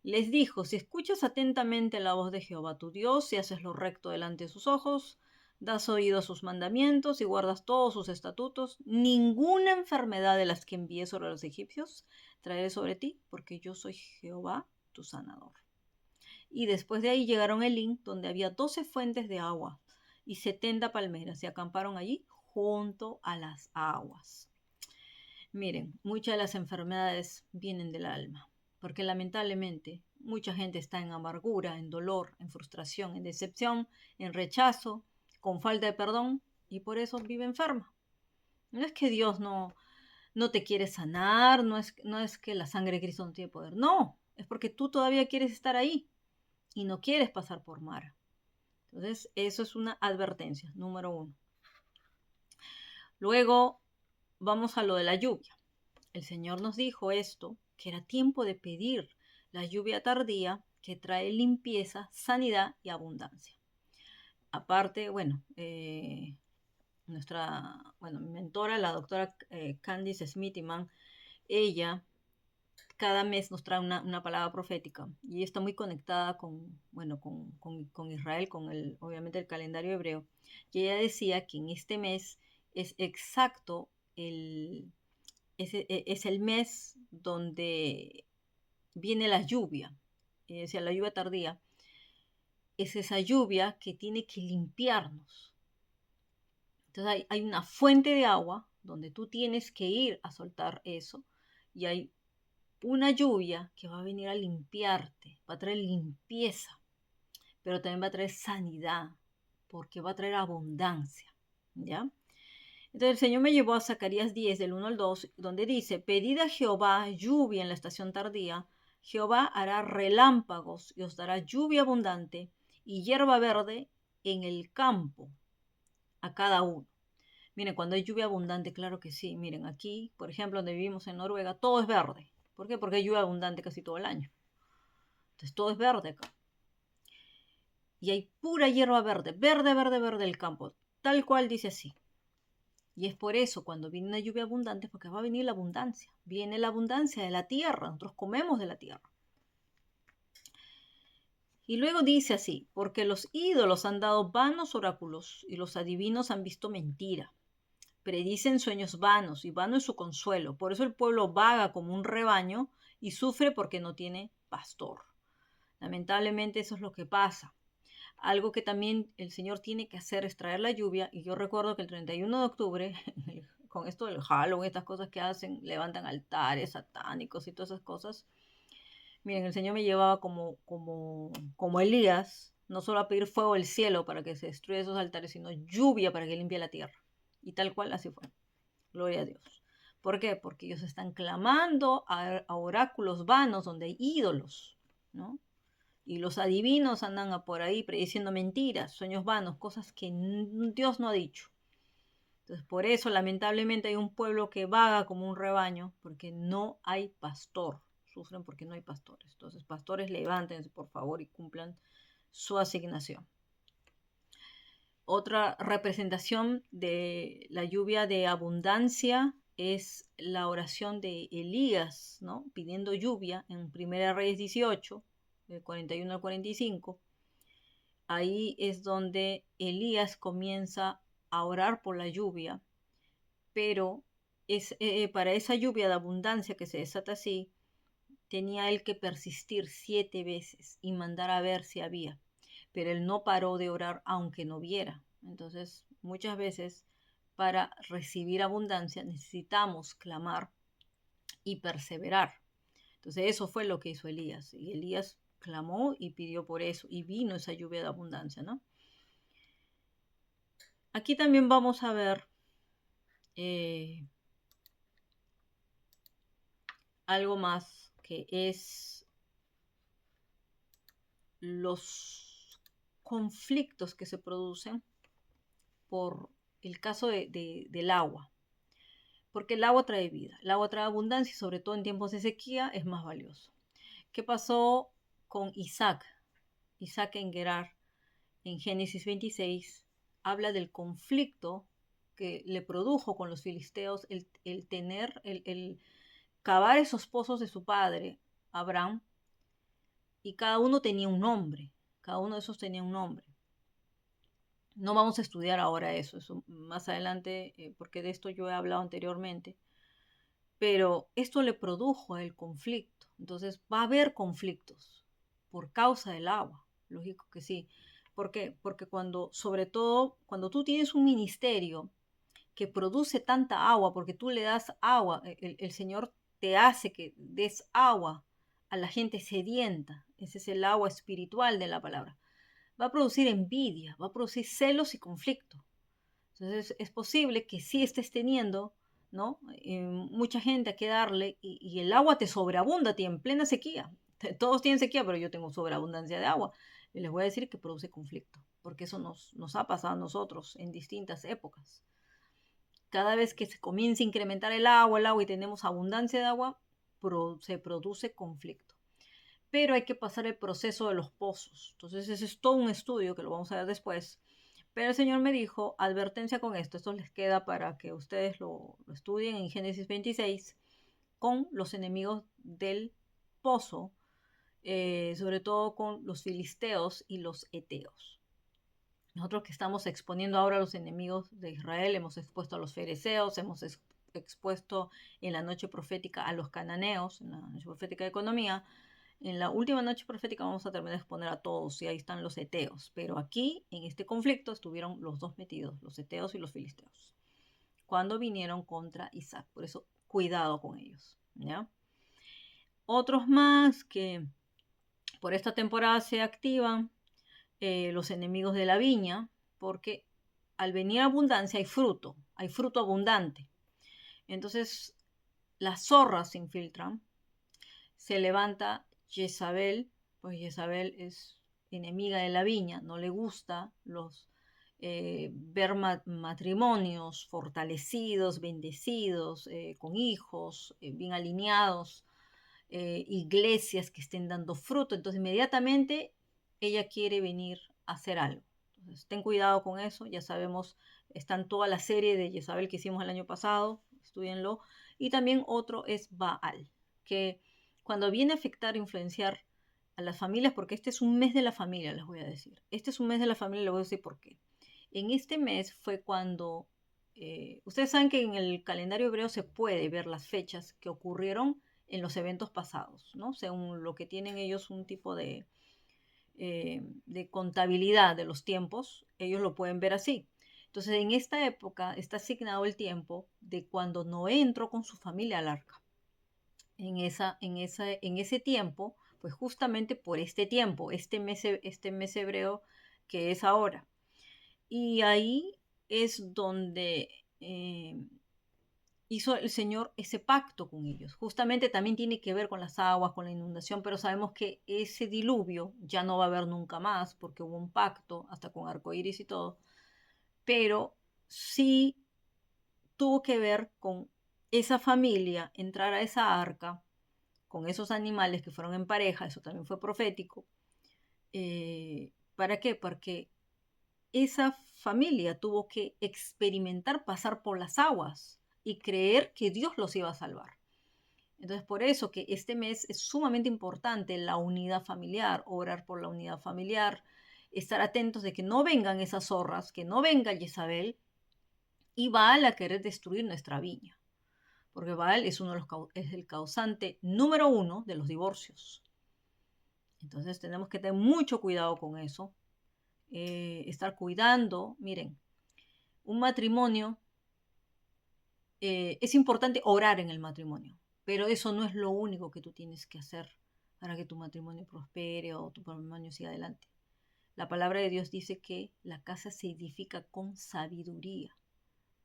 Les dijo, si escuchas atentamente la voz de Jehová tu Dios y haces lo recto delante de sus ojos, das oído a sus mandamientos y guardas todos sus estatutos, ninguna enfermedad de las que envié sobre los egipcios traeré sobre ti, porque yo soy Jehová tu sanador. Y después de ahí llegaron a Elín, donde había 12 fuentes de agua y 70 palmeras, y acamparon allí junto a las aguas. Miren, muchas de las enfermedades vienen del alma, porque lamentablemente mucha gente está en amargura, en dolor, en frustración, en decepción, en rechazo, con falta de perdón, y por eso vive enferma. No es que Dios no te quiere sanar, no es que la sangre de Cristo no tiene poder, no, es porque tú todavía quieres estar ahí y no quieres pasar por Mara. Entonces, eso es una advertencia, número 1. Luego, vamos a lo de la lluvia. El Señor nos dijo esto, que era tiempo de pedir la lluvia tardía que trae limpieza, sanidad y abundancia. Aparte, mi mentora, la doctora Candice Smithyman, ella cada mes nos trae una palabra profética y ella está muy conectada con Israel, obviamente el calendario hebreo. Y ella decía que en este mes es exacto es el mes donde viene la lluvia, decía la lluvia tardía, es esa lluvia que tiene que limpiarnos. Entonces hay una fuente de agua donde tú tienes que ir a soltar eso, y hay una lluvia que va a venir a limpiarte, va a traer limpieza, pero también va a traer sanidad, porque va a traer abundancia, ¿ya? Entonces el Señor me llevó a Zacarías 10, del 1 al 2, donde dice, pedid a Jehová lluvia en la estación tardía, Jehová hará relámpagos y os dará lluvia abundante y hierba verde en el campo a cada uno. Miren, cuando hay lluvia abundante, claro que sí. Miren, aquí, por ejemplo, donde vivimos en Noruega, todo es verde. ¿Por qué? Porque hay lluvia abundante casi todo el año. Entonces todo es verde acá. Y hay pura hierba verde, verde, verde, verde el campo. Tal cual dice así. Y es por eso, cuando viene una lluvia abundante, porque va a venir la abundancia. Viene la abundancia de la tierra. Nosotros comemos de la tierra. Y luego dice así, porque los ídolos han dado vanos oráculos y los adivinos han visto mentira. Predicen sueños vanos y vano es su consuelo. Por eso el pueblo vaga como un rebaño y sufre porque no tiene pastor. Lamentablemente eso es lo que pasa. Algo que también el Señor tiene que hacer es traer la lluvia. Y yo recuerdo que el 31 de octubre, con esto del Halloween, estas cosas que hacen, levantan altares satánicos y todas esas cosas. Miren, el Señor me llevaba como Elías, no solo a pedir fuego del cielo para que se destruya esos altares, sino lluvia para que limpie la tierra. Y tal cual así fue. Gloria a Dios. ¿Por qué? Porque ellos están clamando a oráculos vanos donde hay ídolos, ¿no? Y los adivinos andan por ahí prediciendo mentiras, sueños vanos, cosas que Dios no ha dicho. Entonces, por eso, lamentablemente, hay un pueblo que vaga como un rebaño, porque no hay pastor. Sufren porque no hay pastores. Entonces, pastores, levántense, por favor, y cumplan su asignación. Otra representación de la lluvia de abundancia es la oración de Elías, ¿no? Pidiendo lluvia en 1 Reyes 18, del 41 al 45. Ahí es donde Elías comienza a orar por la lluvia, pero para esa lluvia de abundancia que se desata así, tenía él que persistir 7 veces y mandar a ver si había, pero él no paró de orar aunque no viera. Entonces, muchas veces para recibir abundancia necesitamos clamar y perseverar. Entonces, eso fue lo que hizo Elías. Y Elías clamó y pidió por eso y vino esa lluvia de abundancia, ¿no? Aquí también vamos a ver algo más que es los conflictos que se producen por el caso del agua. Porque el agua trae vida, el agua trae abundancia y sobre todo en tiempos de sequía es más valioso. ¿Qué pasó con Isaac? Isaac en Gerar, en Génesis 26, habla del conflicto que le produjo con los filisteos el cavar esos pozos de su padre, Abraham, y cada uno tenía un nombre, cada uno de esos tenía un nombre. No vamos a estudiar ahora eso más adelante, porque de esto yo he hablado anteriormente, pero esto le produjo el conflicto. Entonces va a haber conflictos por causa del agua, lógico que sí. ¿Por qué? Porque sobre todo, cuando tú tienes un ministerio que produce tanta agua, porque tú le das agua, el Señor te hace que des agua a la gente sedienta, ese es el agua espiritual de la palabra, va a producir envidia, va a producir celos y conflicto. Entonces es posible que sí estés teniendo, ¿no? Mucha gente a que darle y el agua te sobreabunda a ti en plena sequía. Todos tienen sequía, pero yo tengo sobreabundancia de agua. Y les voy a decir que produce conflicto, porque eso nos ha pasado a nosotros en distintas épocas. Cada vez que se comienza a incrementar el agua y tenemos abundancia de agua, se produce conflicto. Pero hay que pasar el proceso de los pozos. Entonces ese es todo un estudio que lo vamos a ver después. Pero el Señor me dijo, advertencia con esto les queda para que ustedes lo estudien en Génesis 26, con los enemigos del pozo, sobre todo con los filisteos y los eteos. Nosotros que estamos exponiendo ahora a los enemigos de Israel, hemos expuesto a los fereceos, hemos expuesto en la noche profética a los cananeos, en la noche profética de economía. En la última noche profética vamos a terminar de exponer a todos y ahí están los eteos. Pero aquí, en este conflicto, estuvieron los dos metidos, los eteos y los filisteos. cuando vinieron contra Isaac. Por eso, cuidado con ellos, ¿ya? Otros más que por esta temporada se activan, los enemigos de la viña, porque al venir abundancia hay fruto abundante. Entonces, las zorras se infiltran, se levanta Jezabel, pues Jezabel es enemiga de la viña, no le gusta ver matrimonios fortalecidos, bendecidos, con hijos, bien alineados, iglesias que estén dando fruto. Entonces inmediatamente ella quiere venir a hacer algo. Entonces ten cuidado con eso, ya sabemos, está en toda la serie de Jezabel que hicimos el año pasado, estudienlo. Y también otro es Baal, que cuando viene a afectar, influenciar a las familias, porque este es un mes de la familia, les voy a decir. Este es un mes de la familia, les voy a decir por qué. En este mes fue cuando, ustedes saben que en el calendario hebreo se puede ver las fechas que ocurrieron en los eventos pasados, ¿no? Según lo que tienen ellos, un tipo de contabilidad de los tiempos, ellos lo pueden ver así. Entonces, en esta época está asignado el tiempo de cuando Noé entró con su familia al arca. En ese tiempo, pues justamente por este tiempo, este mes hebreo que es ahora. Y ahí es donde hizo el Señor ese pacto con ellos. Justamente también tiene que ver con las aguas, con la inundación, pero sabemos que ese diluvio ya no va a haber nunca más porque hubo un pacto, hasta con arcoíris y todo, pero sí tuvo que ver con esa familia entrar a esa arca, con esos animales que fueron en pareja, eso también fue profético. ¿Para qué? Porque esa familia tuvo que experimentar pasar por las aguas y creer que Dios los iba a salvar. Entonces, por eso que este mes es sumamente importante la unidad familiar, orar por la unidad familiar, estar atentos de que no vengan esas zorras, que no venga Jezabel y Baal a querer destruir nuestra viña. Porque Baal es es el causante número 1 de los divorcios. Entonces tenemos que tener mucho cuidado con eso. Estar cuidando, miren, un matrimonio, es importante orar en el matrimonio, pero eso no es lo único que tú tienes que hacer para que tu matrimonio prospere o tu matrimonio siga adelante. La palabra de Dios dice que la casa se edifica con sabiduría.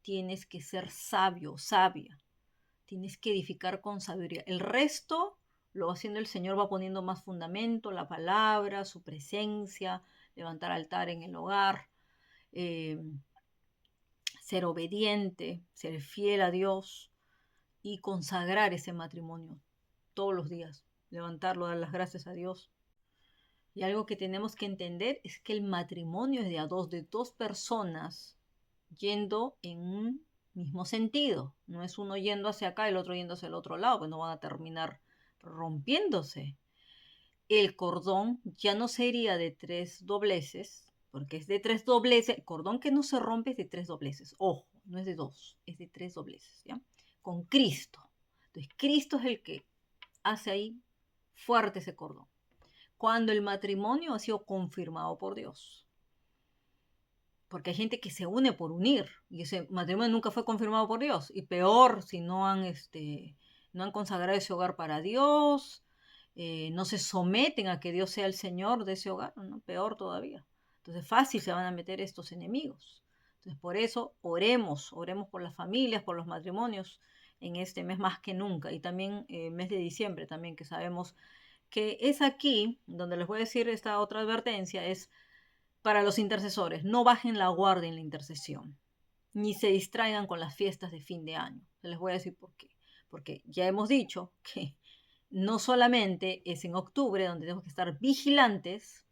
Tienes que ser sabio, sabia. Tienes que edificar con sabiduría. El resto lo va haciendo el Señor, va poniendo más fundamento, la palabra, su presencia, levantar altar en el hogar, eh, ser obediente, ser fiel a Dios y consagrar ese matrimonio todos los días, levantarlo, dar las gracias a Dios. Y algo que tenemos que entender es que el matrimonio es de dos personas yendo en un mismo sentido. No es uno yendo hacia acá y el otro yendo hacia el otro lado, pues no van a terminar rompiéndose. El cordón ya no sería de 3 dobleces, porque es de 3 dobleces. El cordón que no se rompe es de 3 dobleces. Ojo, no es de 2, es de 3 dobleces, ¿ya? Con Cristo. Entonces, Cristo es el que hace ahí fuerte ese cordón. Cuando el matrimonio ha sido confirmado por Dios. Porque hay gente que se une por unir y ese matrimonio nunca fue confirmado por Dios. Y peor si no han consagrado ese hogar para Dios, no se someten a que Dios sea el Señor de ese hogar, ¿no? Peor todavía. Entonces fácil se van a meter estos enemigos. Entonces por eso oremos por las familias, por los matrimonios en este mes más que nunca. Y también mes de diciembre también, que sabemos que es aquí donde les voy a decir esta otra advertencia, es para los intercesores: no bajen la guardia en la intercesión, ni se distraigan con las fiestas de fin de año. Les voy a decir por qué. Porque ya hemos dicho que no solamente es en octubre donde tenemos que estar vigilantes,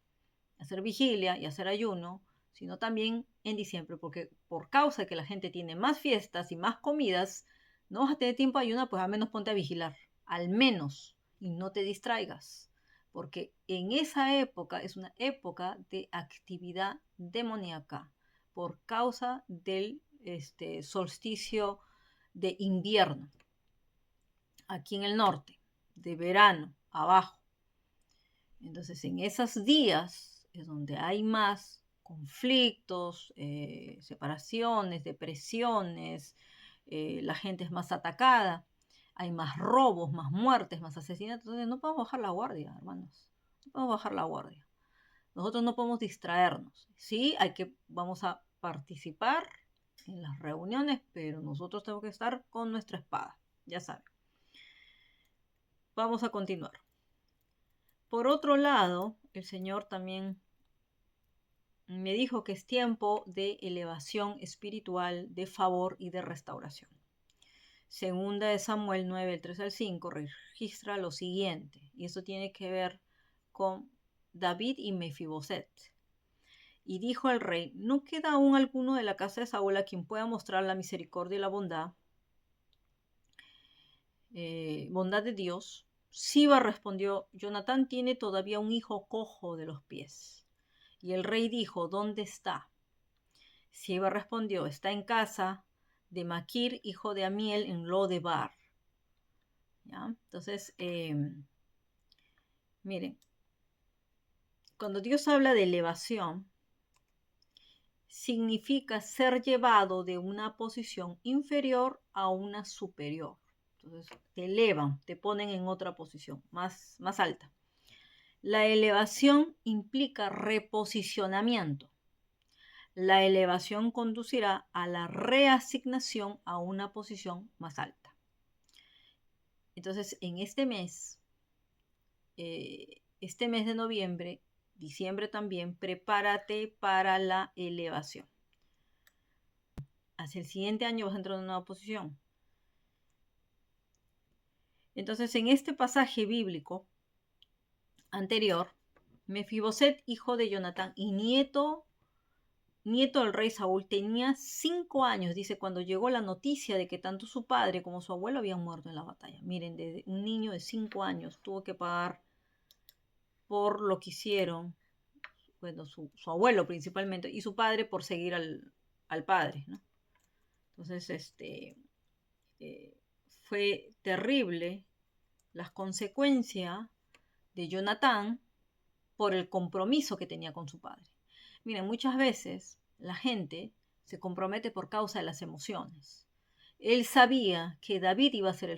hacer vigilia y hacer ayuno, sino también en diciembre, porque por causa de que la gente tiene más fiestas y más comidas, no vas a tener tiempo de ayunar, pues al menos ponte a vigilar, al menos, y no te distraigas, porque en esa época es una época de actividad demoníaca por causa del solsticio de invierno aquí en el norte, de verano abajo. Entonces en esos días es donde hay más conflictos, separaciones, depresiones, la gente es más atacada, hay más robos, más muertes, más asesinatos. Entonces no podemos bajar la guardia, hermanos. No podemos bajar la guardia. Nosotros no podemos distraernos. Sí, vamos a participar en las reuniones, pero nosotros tenemos que estar con nuestra espada. Ya saben. Vamos a continuar. Por otro lado, el Señor también me dijo que es tiempo de elevación espiritual, de favor y de restauración. Segunda de Samuel 9, el 3 al 5, registra lo siguiente, y eso tiene que ver con David y Mefiboset. Y dijo el rey: ¿no queda aún alguno de la casa de Saúl a quien pueda mostrar la misericordia y la bondad? Bondad de Dios. Siba respondió: Jonatán tiene todavía un hijo cojo de los pies. Y el rey dijo: ¿dónde está? Siba respondió: está en casa de Maquir, hijo de Amiel, en Lodebar. ¿Ya? Entonces, miren, cuando Dios habla de elevación, significa ser llevado de una posición inferior a una superior. Entonces, te elevan, te ponen en otra posición, más alta. La elevación implica reposicionamiento. La elevación conducirá a la reasignación a una posición más alta. Entonces, en este mes de noviembre, diciembre también, prepárate para la elevación. Hacia el siguiente año vas a entrar en una nueva posición. Entonces, en este pasaje bíblico anterior, Mefiboset, hijo de Jonatán y nieto del rey Saúl, tenía 5 años, dice, cuando llegó la noticia de que tanto su padre como su abuelo habían muerto en la batalla. Miren, un niño de 5 años tuvo que pagar por lo que hicieron, bueno, su abuelo principalmente, y su padre por seguir al padre, ¿no? Entonces, fue terrible las consecuencias de Jonatán por el compromiso que tenía con su padre. Miren, muchas veces la gente se compromete por causa de las emociones. Él sabía que David iba a ser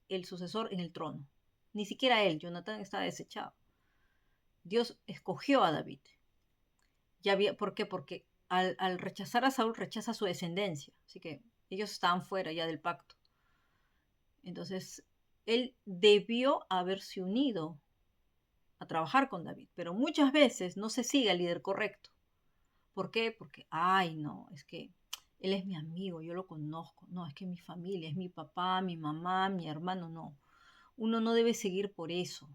el sucesor en el trono. Ni siquiera él, Jonatán, estaba desechado. Dios escogió a David. ¿Por qué? Porque al rechazar a Saúl, rechaza su descendencia. Así que ellos estaban fuera ya del pacto. Entonces, él debió haberse unido a trabajar con David, pero muchas veces no se sigue al líder correcto. ¿Por qué? Porque, ay, no, es que él es mi amigo, yo lo conozco. No, es que mi familia, es mi papá, mi mamá, mi hermano, no. Uno no debe seguir por eso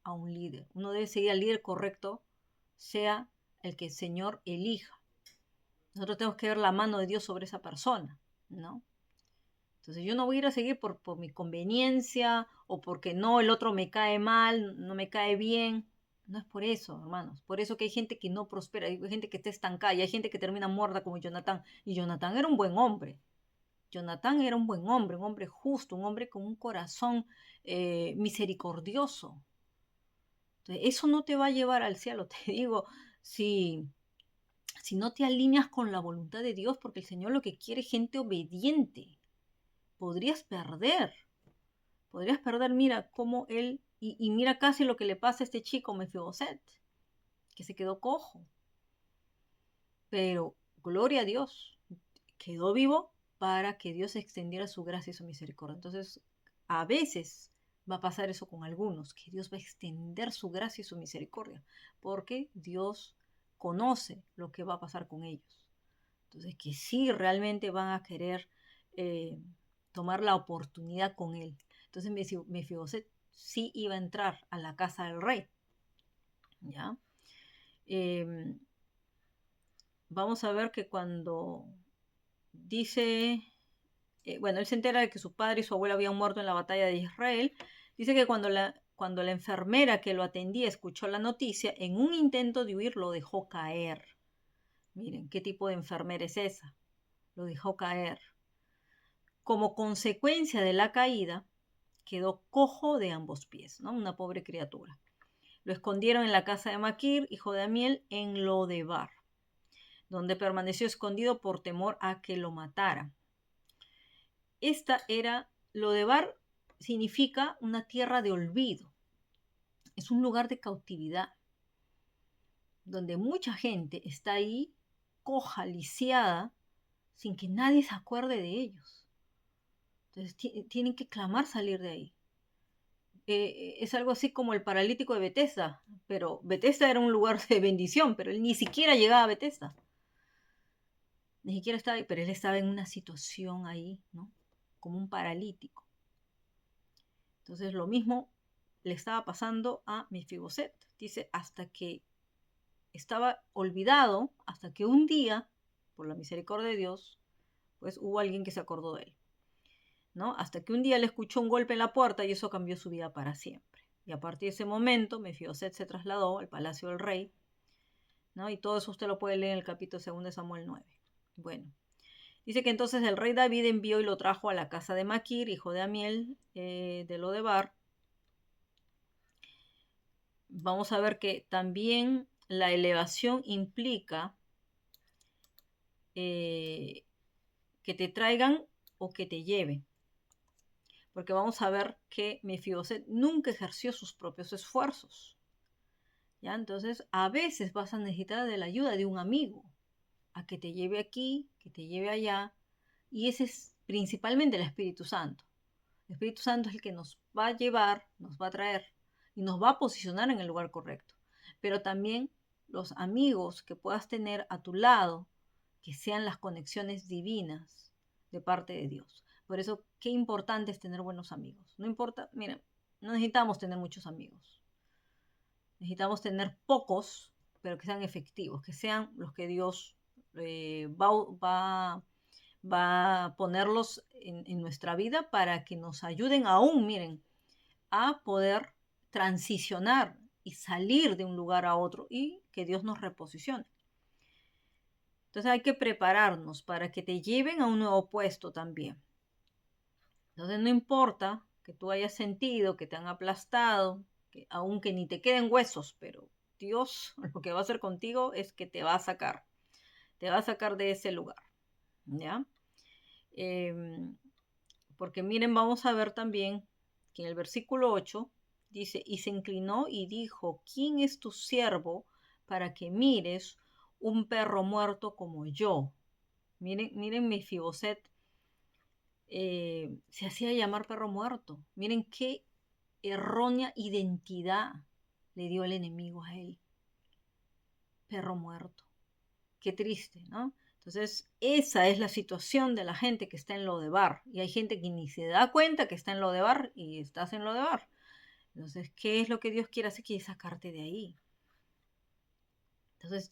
a un líder. Uno debe seguir al líder correcto, sea el que el Señor elija. Nosotros tenemos que ver la mano de Dios sobre esa persona, ¿no? Entonces yo no voy a ir a seguir por mi conveniencia o porque no, el otro me cae mal, no me cae bien. No es por eso, hermanos. Por eso que hay gente que no prospera, hay gente que está estancada y hay gente que termina muerta como Jonatán. Y Jonatán era un buen hombre. Jonatán era un buen hombre, un hombre justo, un hombre con un corazón misericordioso. Entonces, eso no te va a llevar al cielo, te digo, si, si no te alineas con la voluntad de Dios, porque el Señor lo que quiere es gente obediente. Podrías perder, mira cómo él, y mira casi lo que le pasa a este chico Mefiboset, que se quedó cojo. Pero, gloria a Dios, quedó vivo para que Dios extendiera su gracia y su misericordia. Entonces, a veces va a pasar eso con algunos, que Dios va a extender su gracia y su misericordia, porque Dios conoce lo que va a pasar con ellos. Entonces, que sí realmente van a querer tomar la oportunidad con él. Entonces, Mefiboset sí iba a entrar a la casa del rey. ¿Ya? Vamos a ver que cuando dice, bueno, él se entera de que su padre y su abuelo habían muerto en la batalla de Israel. Dice que cuando la enfermera que lo atendía escuchó la noticia, en un intento de huir lo dejó caer. Miren, ¿qué tipo de enfermera es esa? Lo dejó caer. Como consecuencia de la caída, quedó cojo de ambos pies, ¿no? Una pobre criatura. Lo escondieron en la casa de Maquir, hijo de Amiel, en Lodebar, donde permaneció escondido por temor a que lo mataran. Lodebar significa una tierra de olvido. Es un lugar de cautividad, donde mucha gente está ahí coja, lisiada, sin que nadie se acuerde de ellos. Entonces tienen que clamar salir de ahí. Es algo así como el paralítico de Betesda, pero Betesda era un lugar de bendición, pero él ni siquiera llegaba a Betesda. Ni siquiera estaba ahí, pero él estaba en una situación ahí, ¿no? Como un paralítico. Entonces lo mismo le estaba pasando a Mefiboset. Dice, hasta que estaba olvidado, hasta que un día, por la misericordia de Dios, pues hubo alguien que se acordó de él, ¿no? Hasta que un día le escuchó un golpe en la puerta y eso cambió su vida para siempre. Y a partir de ese momento, Mefiboset se trasladó al palacio del rey, ¿no? Y todo eso usted lo puede leer en el capítulo 2 de Samuel 9. Bueno, dice que entonces el rey David envió y lo trajo a la casa de Maquir, hijo de Amiel, de Lodebar. Vamos a ver que también la elevación implica que te traigan o que te lleven. Porque vamos a ver que Mefiboset nunca ejerció sus propios esfuerzos. ¿Ya? Entonces, a veces vas a necesitar de la ayuda de un amigo, a que te lleve aquí, que te lleve allá, y ese es principalmente el Espíritu Santo. El Espíritu Santo es el que nos va a llevar, nos va a traer y nos va a posicionar en el lugar correcto. Pero también los amigos que puedas tener a tu lado, que sean las conexiones divinas de parte de Dios. Por eso, qué importante es tener buenos amigos. No importa, miren, no necesitamos tener muchos amigos. Necesitamos tener pocos, pero que sean efectivos, que sean los que Dios va a ponerlos en nuestra vida para que nos ayuden aún, miren, a poder transicionar y salir de un lugar a otro y que Dios nos reposicione. Entonces hay que prepararnos para que te lleven a un nuevo puesto también. Entonces no importa que tú hayas sentido que te han aplastado, que aunque ni te queden huesos, pero Dios lo que va a hacer contigo es que te va a sacar de ese lugar, ¿ya? Porque miren, vamos a ver también que en el versículo 8 dice, y se inclinó y dijo, ¿quién es tu siervo para que mires un perro muerto como yo? Miren Mefiboset, se hacía llamar perro muerto. Miren qué errónea identidad le dio el enemigo a él. Perro muerto. Qué triste, ¿no? Entonces, esa es la situación de la gente que está en Lodebar. Y hay gente que ni se da cuenta que está en Lodebar y estás en Lodebar. Entonces, ¿qué es lo que Dios quiere hacer? Quiere sacarte de ahí. Entonces,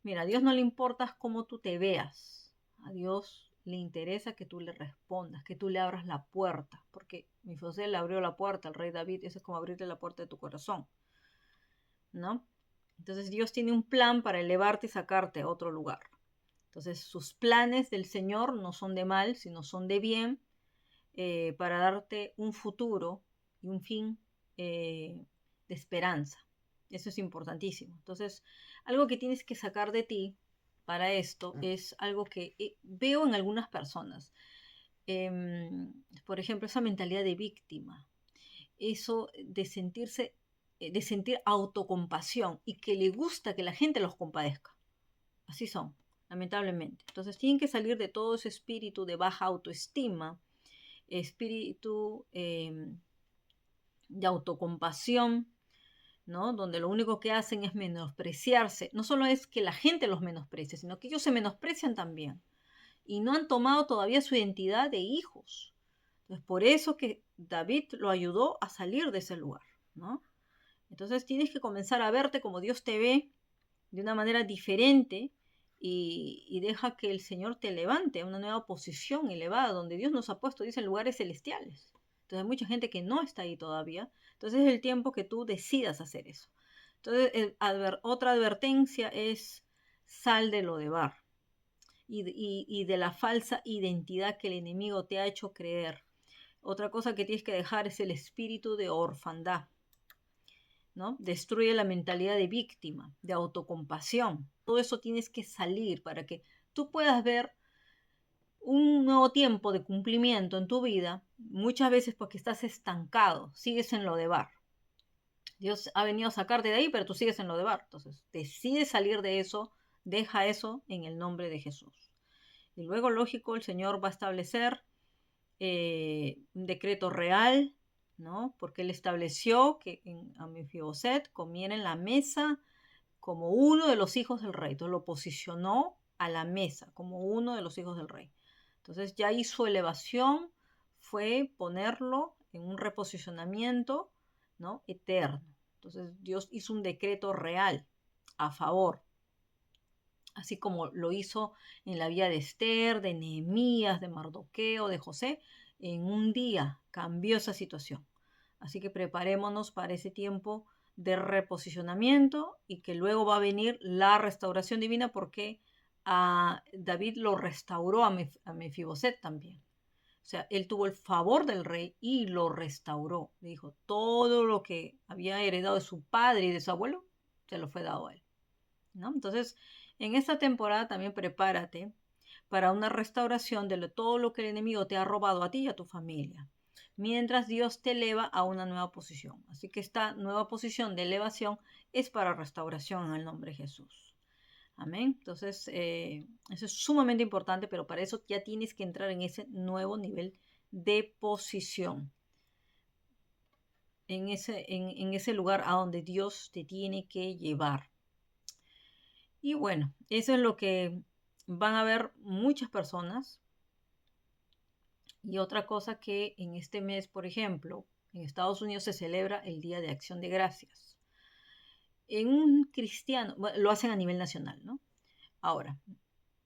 mira, a Dios no le importa cómo tú te veas. A Dios le interesa que tú le respondas, que tú le abras la puerta. Porque Mefiboset le abrió la puerta al rey David. Eso es como abrirle la puerta de tu corazón, ¿no? Entonces, Dios tiene un plan para elevarte y sacarte a otro lugar. Entonces, sus planes del Señor no son de mal, sino son de bien, para darte un futuro y un fin de esperanza. Eso es importantísimo. Entonces, algo que tienes que sacar de ti para esto es algo que veo en algunas personas. Por ejemplo, esa mentalidad de víctima, eso de sentir autocompasión y que le gusta que la gente los compadezca. Así son, lamentablemente. Entonces tienen que salir de todo ese espíritu de baja autoestima, espíritu de autocompasión, ¿no? Donde lo único que hacen es menospreciarse. No solo es que la gente los menosprecie, sino que ellos se menosprecian también. Y no han tomado todavía su identidad de hijos. Entonces, por eso que David lo ayudó a salir de ese lugar, ¿no? Entonces tienes que comenzar a verte como Dios te ve, de una manera diferente, y deja que el Señor te levante a una nueva posición elevada, donde Dios nos ha puesto, dice, en lugares celestiales. Entonces hay mucha gente que no está ahí todavía. Entonces es el tiempo que tú decidas hacer eso. Entonces, otra advertencia es, sal de Lodebar y de la falsa identidad que el enemigo te ha hecho creer. Otra cosa que tienes que dejar es el espíritu de orfandad, ¿no? Destruye la mentalidad de víctima, de autocompasión. Todo eso tienes que salir para que tú puedas ver un nuevo tiempo de cumplimiento en tu vida, muchas veces porque estás estancado, sigues en lo de bar. Dios ha venido a sacarte de ahí, pero tú sigues en lo de bar. Entonces, decide salir de eso, deja eso en el nombre de Jesús. Y luego, lógico, el Señor va a establecer un decreto real, ¿no? Porque Él estableció que a Mefiboset comiera en la mesa como uno de los hijos del rey. Entonces lo posicionó a la mesa como uno de los hijos del rey. Entonces ya ahí su elevación fue ponerlo en un reposicionamiento, ¿no? Eterno. Entonces Dios hizo un decreto real a favor, así como lo hizo en la vida de Esther, de Nehemías, de Mardoqueo, de José. En un día cambió esa situación. Así que preparémonos para ese tiempo de reposicionamiento y que luego va a venir la restauración divina porque a David lo restauró a Mefiboset también. O sea, él tuvo el favor del rey y lo restauró. Le dijo, todo lo que había heredado de su padre y de su abuelo, se lo fue dado a él, ¿no? Entonces, en esta temporada también prepárate para una restauración de todo lo que el enemigo te ha robado a ti y a tu familia, mientras Dios te eleva a una nueva posición. Así que esta nueva posición de elevación es para restauración en el nombre de Jesús. Amén. Entonces, eso es sumamente importante, pero para eso ya tienes que entrar en ese nuevo nivel de posición, en ese lugar a donde Dios te tiene que llevar. Y bueno, eso es lo que van a ver muchas personas. Y otra cosa que en este mes, por ejemplo, en Estados Unidos se celebra el Día de Acción de Gracias. En un cristiano, bueno, lo hacen a nivel nacional, ¿no? Ahora,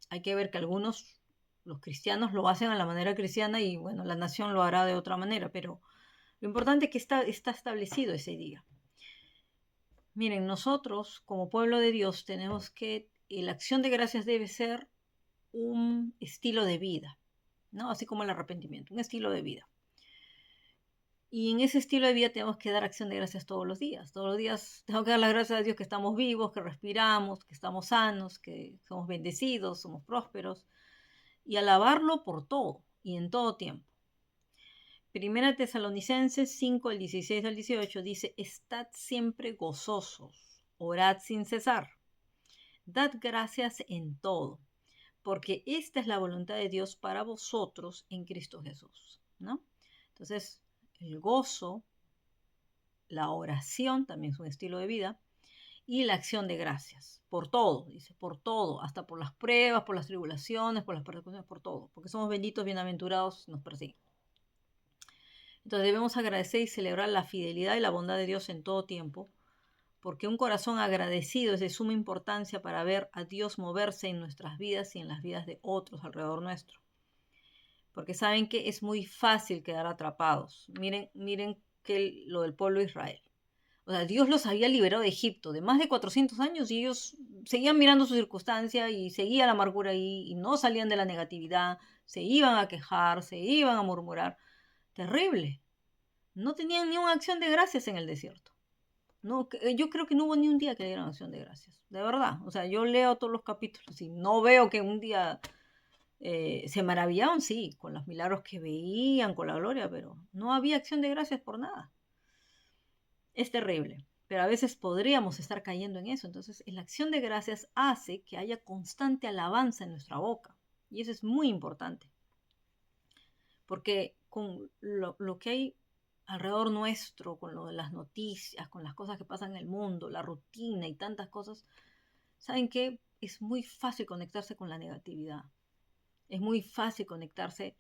hay que ver que los cristianos lo hacen a la manera cristiana y bueno, la nación lo hará de otra manera, pero lo importante es que está establecido ese día. Miren, nosotros como pueblo de Dios tenemos que, la acción de gracias debe ser un estilo de vida, ¿no? Así como el arrepentimiento, un estilo de vida. Y en ese estilo de vida tenemos que dar acción de gracias todos los días. Todos los días tengo que dar las gracias a Dios que estamos vivos, que respiramos, que estamos sanos, que somos bendecidos, somos prósperos. Y alabarlo por todo y en todo tiempo. Primera Tesalonicenses 5, el 16 al 18 dice, estad siempre gozosos, orad sin cesar, dad gracias en todo, porque esta es la voluntad de Dios para vosotros en Cristo Jesús, ¿no? Entonces, el gozo, la oración, también es un estilo de vida, y la acción de gracias, por todo, dice, por todo, hasta por las pruebas, por las tribulaciones, por las persecuciones, por todo, porque somos benditos, bienaventurados, nos persiguen. Entonces debemos agradecer y celebrar la fidelidad y la bondad de Dios en todo tiempo, porque un corazón agradecido es de suma importancia para ver a Dios moverse en nuestras vidas y en las vidas de otros alrededor nuestro. Porque saben que es muy fácil quedar atrapados. Miren que lo del pueblo de Israel. O sea, Dios los había liberado de Egipto de más de 400 años y ellos seguían mirando su circunstancia y seguía la amargura ahí y no salían de la negatividad, se iban a quejar, se iban a murmurar. Terrible. No tenían ni una acción de gracias en el desierto. No, yo creo que no hubo ni un día que le dieran acción de gracias. De verdad. O sea, yo leo todos los capítulos y no veo que un día se maravillaban, sí, con los milagros que veían, con la gloria, pero no había acción de gracias por nada. Es terrible, pero a veces podríamos estar cayendo en eso. Entonces, la acción de gracias hace que haya constante alabanza en nuestra boca. Y eso es muy importante. Porque con lo que hay alrededor nuestro, con lo de las noticias, con las cosas que pasan en el mundo, la rutina y tantas cosas, ¿saben qué? Es muy fácil conectarse con la negatividad. Es muy fácil conectarse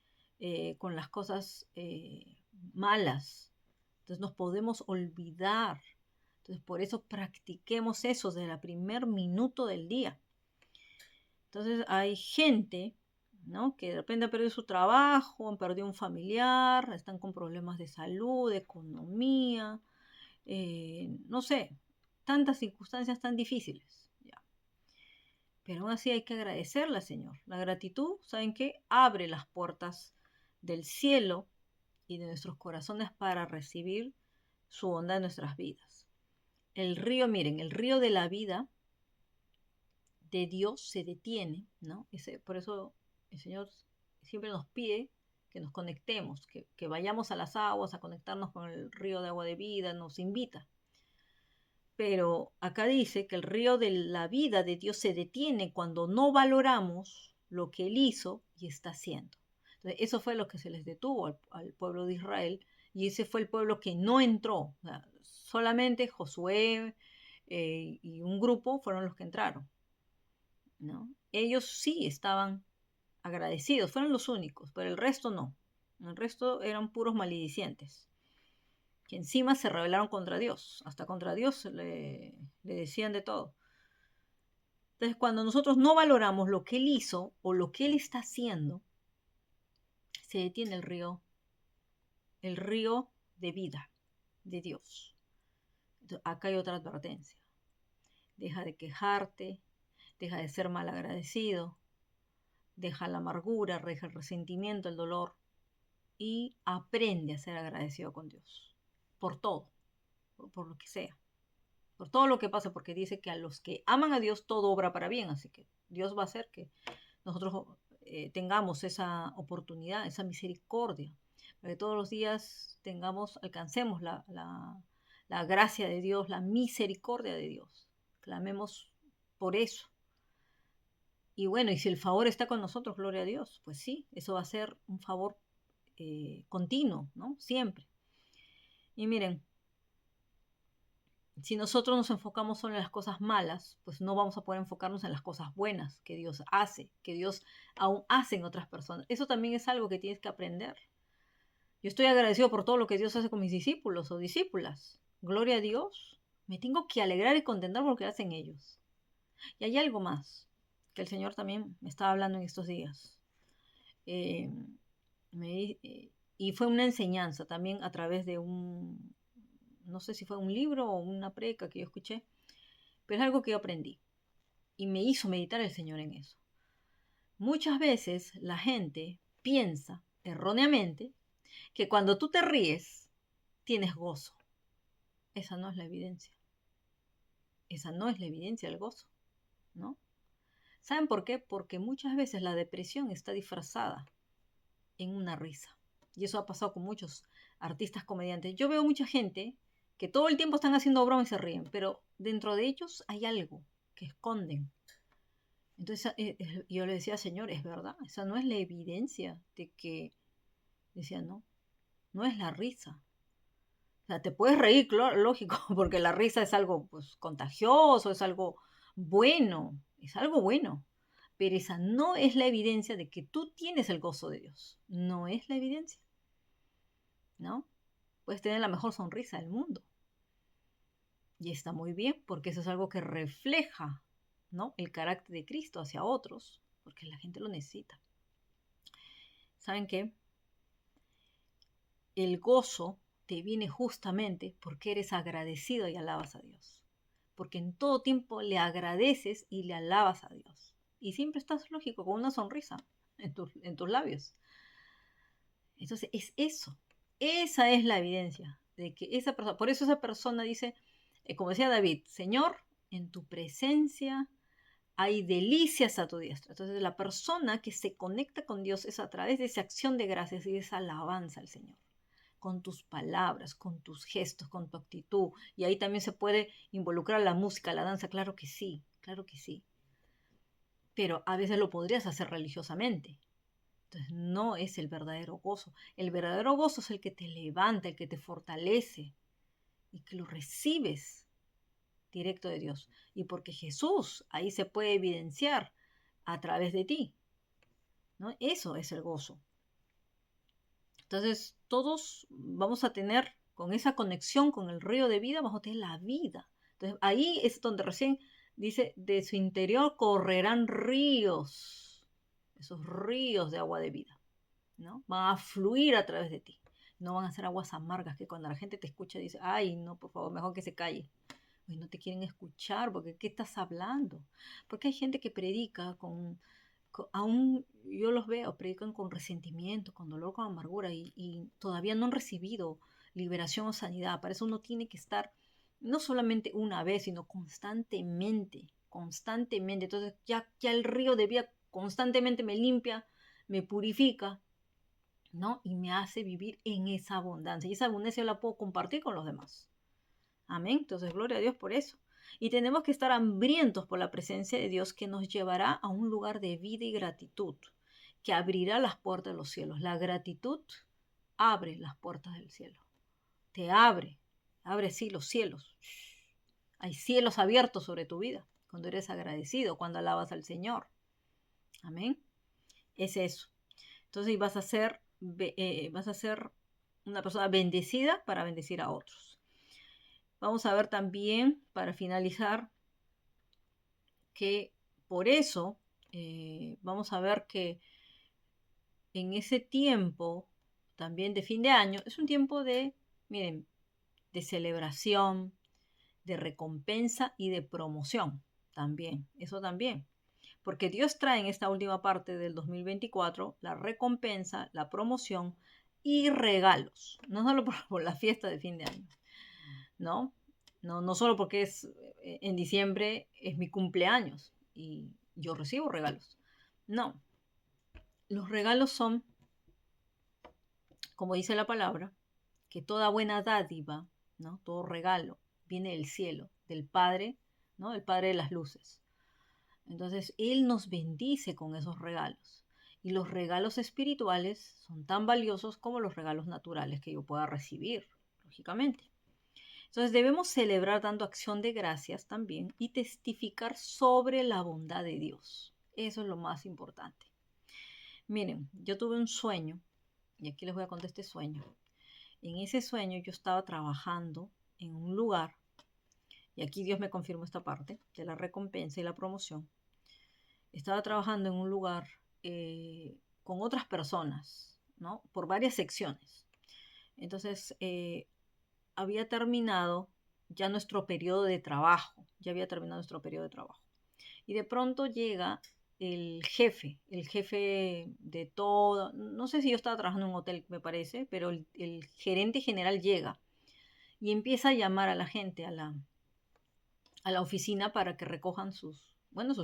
con las cosas malas. Entonces nos podemos olvidar. Entonces por eso practiquemos eso desde el primer minuto del día. Entonces hay gente, ¿no?, que de repente ha perdido su trabajo, han perdido un familiar, están con problemas de salud, de economía, no sé, tantas circunstancias tan difíciles. Ya. Pero aún así hay que agradecerle al Señor. La gratitud, ¿saben qué? Abre las puertas del cielo y de nuestros corazones para recibir su bondad en nuestras vidas. El río, miren, el río de la vida de Dios se detiene, ¿no? Por eso el Señor siempre nos pide que nos conectemos, que vayamos a las aguas, a conectarnos con el río de agua de vida, nos invita. Pero acá dice que el río de la vida de Dios se detiene cuando no valoramos lo que Él hizo y está haciendo. Entonces, eso fue lo que se les detuvo al pueblo de Israel, y ese fue el pueblo que no entró. O sea, solamente Josué y un grupo fueron los que entraron, ¿no? Ellos sí estaban agradecidos, fueron los únicos, pero el resto no. El resto eran puros maledicientes, que encima se rebelaron contra Dios, hasta contra Dios le decían de todo. Entonces, cuando nosotros no valoramos lo que Él hizo o lo que Él está haciendo, se detiene el río de vida de Dios. Entonces, acá hay otra advertencia. Deja de quejarte, deja de ser malagradecido, deja la amargura, deja el resentimiento, el dolor, y aprende a ser agradecido con Dios por todo, por lo que sea, por todo lo que pasa, porque dice que a los que aman a Dios todo obra para bien, así que Dios va a hacer que nosotros tengamos esa oportunidad, esa misericordia, para que todos los días alcancemos la gracia de Dios, la misericordia de Dios. Clamemos por eso. Y bueno, y si el favor está con nosotros, gloria a Dios, pues sí, eso va a ser un favor continuo, ¿no? Siempre. Y miren, si nosotros nos enfocamos solo en las cosas malas, pues no vamos a poder enfocarnos en las cosas buenas que Dios hace, que Dios aún hace en otras personas. Eso también es algo que tienes que aprender. Yo estoy agradecido por todo lo que Dios hace con mis discípulos o discípulas. Gloria a Dios. Me tengo que alegrar y contentar por lo que hacen ellos. Y hay algo más que el Señor también me estaba hablando en estos días. Eh, y fue una enseñanza también a través de no sé si fue un libro o una preca que yo escuché, pero es algo que yo aprendí y me hizo meditar el Señor en eso. Muchas veces la gente piensa erróneamente que cuando tú te ríes tienes gozo. Esa no es la evidencia. Esa no es la evidencia del gozo, ¿no? ¿Saben por qué? Porque muchas veces la depresión está disfrazada en una risa. Y eso ha pasado con muchos artistas comediantes. Yo veo mucha gente que todo el tiempo están haciendo broma y se ríen, pero dentro de ellos hay algo que esconden. Entonces yo le decía, Señor, es verdad, esa no es la evidencia de que, decía, no, no es la risa. O sea, te puedes reír, claro, lógico, porque la risa es algo pues contagioso, es algo bueno, pero esa no es la evidencia de que tú tienes el gozo de Dios. No es la evidencia, ¿no? Puedes tener la mejor sonrisa del mundo. Y está muy bien, porque eso es algo que refleja, ¿no? El carácter de Cristo hacia otros, porque la gente lo necesita. ¿Saben qué? El gozo te viene justamente porque eres agradecido y alabas a Dios. Porque en todo tiempo le agradeces y le alabas a Dios. Y siempre estás, lógico, con una sonrisa en tus labios. Entonces, es eso. Esa es la evidencia de que esa persona, por eso esa persona dice, como decía David, Señor, en tu presencia hay delicias a tu diestra. Entonces, la persona que se conecta con Dios es a través de esa acción de gracias y de esa alabanza al Señor, con tus palabras, con tus gestos, con tu actitud. Y ahí también se puede involucrar la música, la danza, claro que sí, claro que sí. Pero a veces lo podrías hacer religiosamente. Entonces no es el verdadero gozo. El verdadero gozo es el que te levanta, el que te fortalece y que lo recibes directo de Dios. Y porque Jesús ahí se puede evidenciar a través de ti, ¿no? Eso es el gozo. Entonces todos vamos a tener, con esa conexión con el río de vida, vamos a tener la vida. Entonces ahí es donde recién dice, de su interior correrán ríos, esos ríos de agua de vida, ¿no? Van a fluir a través de ti. No van a ser aguas amargas que cuando la gente te escucha dice, ay, no, por favor, mejor que se calle. Pues no te quieren escuchar porque ¿qué estás hablando? Porque hay gente que predica aún yo los veo, predican con resentimiento, con dolor, con amargura y todavía no han recibido liberación o sanidad. Para eso uno tiene que estar no solamente una vez, sino constantemente, constantemente. Entonces ya el río de vida constantemente me limpia, me purifica, ¿no? Y me hace vivir en esa abundancia. Y esa abundancia yo la puedo compartir con los demás. Amén. Entonces, gloria a Dios por eso. Y tenemos que estar hambrientos por la presencia de Dios que nos llevará a un lugar de vida y gratitud, que abrirá las puertas de los cielos. La gratitud abre las puertas del cielo. Te abre sí los cielos. Hay cielos abiertos sobre tu vida cuando eres agradecido, cuando alabas al Señor. Amén. Es eso. Entonces vas a ser una persona bendecida para bendecir a otros. Vamos a ver también, para finalizar, que por eso vamos a ver que en ese tiempo también de fin de año es un tiempo de, miren, de celebración, de recompensa y de promoción también, eso también. Porque Dios trae en esta última parte del 2024 la recompensa, la promoción y regalos, no solo por la fiesta de fin de año, ¿no? No solo porque es en diciembre es mi cumpleaños y yo recibo regalos. No, los regalos son, como dice la palabra, que toda buena dádiva, ¿no? Todo regalo viene del cielo, del Padre, ¿no? El Padre de las luces. Entonces, Él nos bendice con esos regalos. Y los regalos espirituales son tan valiosos como los regalos naturales que yo pueda recibir, lógicamente. Entonces, debemos celebrar dando acción de gracias también y testificar sobre la bondad de Dios. Eso es lo más importante. Miren, yo tuve un sueño, y aquí les voy a contar este sueño. En ese sueño yo estaba trabajando en un lugar, y aquí Dios me confirmó esta parte de la recompensa y la promoción. Estaba trabajando en un lugar con otras personas, ¿no? Por varias secciones. Entonces, había terminado ya nuestro periodo de trabajo, ya había terminado nuestro periodo de trabajo. Y de pronto llega el jefe de todo, no sé si yo estaba trabajando en un hotel, me parece, pero el gerente general llega y empieza a llamar a la gente a la oficina para que recojan sus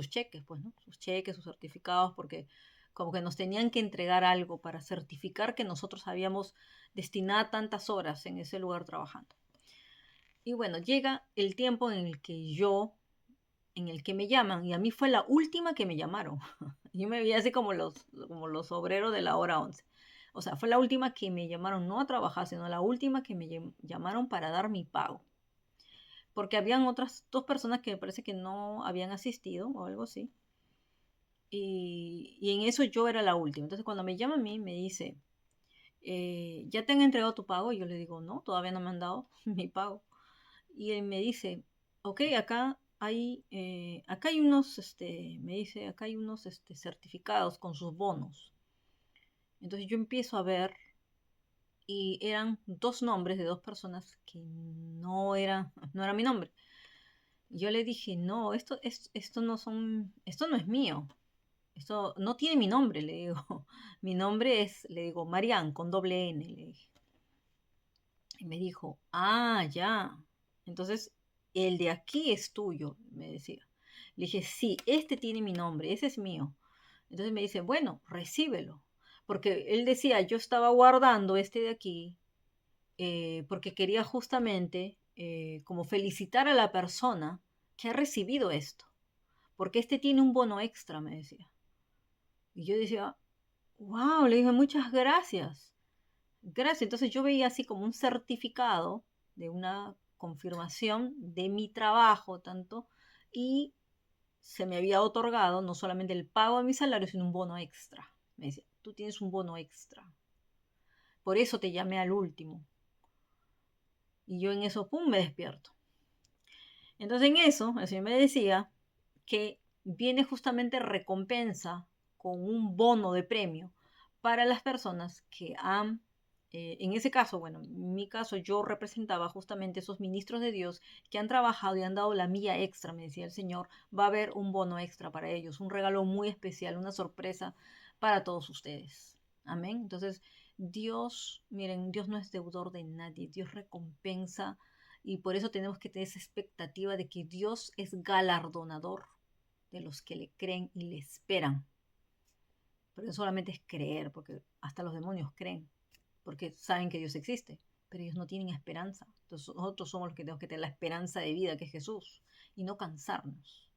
cheques, pues, ¿no? Sus cheques, sus certificados, porque como que nos tenían que entregar algo para certificar que nosotros habíamos destinado tantas horas en ese lugar trabajando. Y bueno, llega el tiempo en el que me llaman, y a mí fue la última que me llamaron. Yo me veía así como los obreros de la hora 11. O sea, fue la última que me llamaron no a trabajar, sino la última que me llamaron para dar mi pago. Porque habían otras dos personas que me parece que no habían asistido o algo así. Y en eso yo era la última. Entonces cuando me llama a mí, me dice, ¿ya te han entregado tu pago? Y yo le digo, no, todavía no me han dado mi pago. Y él me dice, ok, acá hay unos, me dice, acá hay unos certificados con sus bonos. Entonces yo empiezo a ver y eran dos nombres de dos personas que no era mi nombre. Yo le dije, no, esto no es mío. Esto no tiene mi nombre, le digo. Mi nombre es, le digo, Marian, con doble N, le dije. Y me dijo, ah, ya. Entonces, el de aquí es tuyo, me decía. Le dije, sí, este tiene mi nombre, ese es mío. Entonces me dice, bueno, recíbelo. Porque él decía, yo estaba guardando este de aquí porque quería justamente como felicitar a la persona que ha recibido esto. Porque este tiene un bono extra, me decía. Y yo decía, wow, le dije, muchas gracias. Gracias. Entonces yo veía así como un certificado de una confirmación de mi trabajo, tanto, y se me había otorgado no solamente el pago de mi salario, sino un bono extra. Me decía, tú tienes un bono extra. Por eso te llamé al último. Y yo en eso, pum, me despierto. Entonces en eso, el señor me decía que viene justamente recompensa con un bono de premio para las personas que han, en ese caso, bueno, en mi caso yo representaba justamente esos ministros de Dios que han trabajado y han dado la milla extra, me decía el Señor, va a haber un bono extra para ellos, un regalo muy especial, una sorpresa para todos ustedes. Amén. Entonces, Dios, miren, Dios no es deudor de nadie, Dios recompensa y por eso tenemos que tener esa expectativa de que Dios es galardonador de los que le creen y le esperan. Pero solamente es creer, porque hasta los demonios creen, porque saben que Dios existe, pero ellos no tienen esperanza. Entonces nosotros somos los que tenemos que tener la esperanza de vida, que es Jesús, y no cansarnos,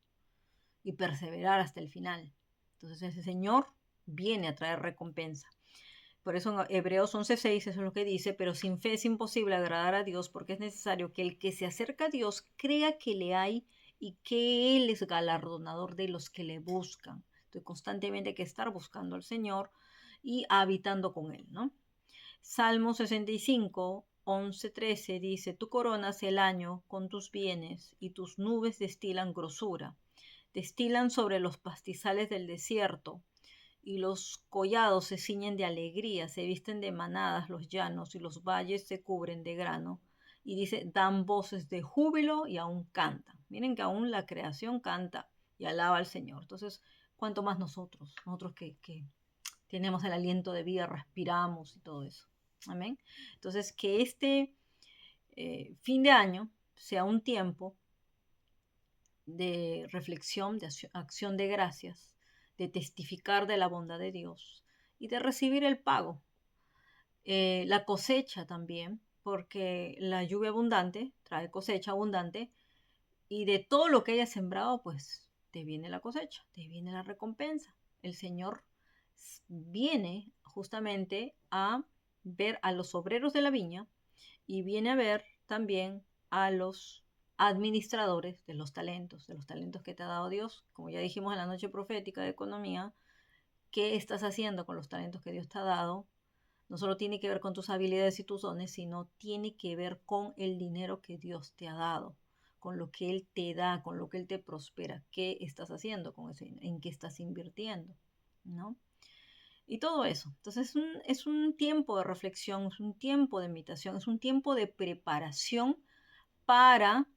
y perseverar hasta el final. Entonces ese Señor viene a traer recompensa. Por eso en Hebreos 11:6 eso es lo que dice, pero sin fe es imposible agradar a Dios porque es necesario que el que se acerca a Dios crea que le hay y que Él es galardonador de los que le buscan. Entonces constantemente hay que estar buscando al Señor y habitando con Él, ¿no? Salmo 65, 11, 13 dice, tú coronas el año con tus bienes y tus nubes destilan grosura, destilan sobre los pastizales del desierto y los collados se ciñen de alegría, se visten de manadas los llanos y los valles se cubren de grano. Y dice, dan voces de júbilo y aún cantan. Miren que aún la creación canta y alaba al Señor. Entonces, ¿cuánto más nosotros que tenemos el aliento de vida, respiramos y todo eso? Amén. Entonces, que este fin de año sea un tiempo de reflexión, de acción de gracias, de testificar de la bondad de Dios y de recibir el pago. La cosecha también, porque la lluvia abundante trae cosecha abundante y de todo lo que hayas sembrado, pues te viene la cosecha, te viene la recompensa. El Señor viene justamente a ver a los obreros de la viña y viene a ver también a los administradores de los talentos que te ha dado Dios. Como ya dijimos en la noche profética de economía, ¿qué estás haciendo con los talentos que Dios te ha dado? No solo tiene que ver con tus habilidades y tus dones, sino tiene que ver con el dinero que Dios te ha dado, con lo que Él te da, con lo que Él te prospera. ¿Qué estás haciendo con ese dinero? ¿En qué estás invirtiendo? ¿No? Y todo eso. Entonces es un tiempo de reflexión, es un tiempo de meditación, es un tiempo de preparación para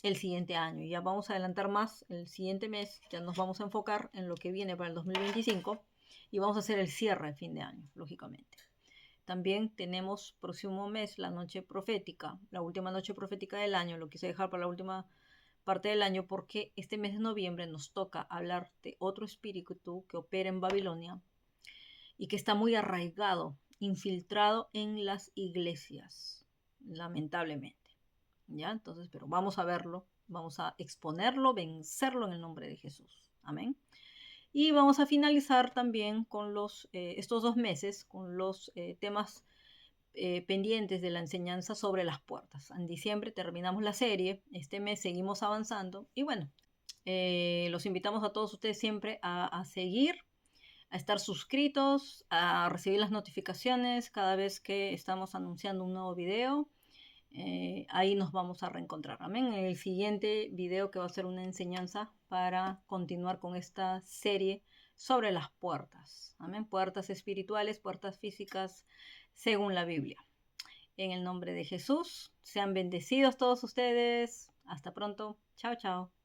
el siguiente año. Ya vamos a adelantar más el siguiente mes, ya nos vamos a enfocar en lo que viene para el 2025 y vamos a hacer el cierre de fin de año, lógicamente. También tenemos próximo mes la noche profética, la última noche profética del año, lo quise dejar para la última parte del año porque este mes de noviembre nos toca hablar de otro espíritu que opera en Babilonia y que está muy arraigado, infiltrado en las iglesias, lamentablemente. ¿Ya? Entonces, pero vamos a verlo, vamos a exponerlo, vencerlo en el nombre de Jesús. Amén. Y vamos a finalizar también con estos 2 meses, con los temas pendientes de la enseñanza sobre las puertas. En diciembre terminamos la serie, este mes seguimos avanzando y bueno, los invitamos a todos ustedes siempre a seguir, a estar suscritos, a recibir las notificaciones cada vez que estamos anunciando un nuevo video. Ahí nos vamos a reencontrar. Amén. En el siguiente video que va a ser una enseñanza para continuar con esta serie sobre las puertas. Amén. Puertas espirituales, puertas físicas, según la Biblia. En el nombre de Jesús, sean bendecidos todos ustedes. Hasta pronto. Chao, chao.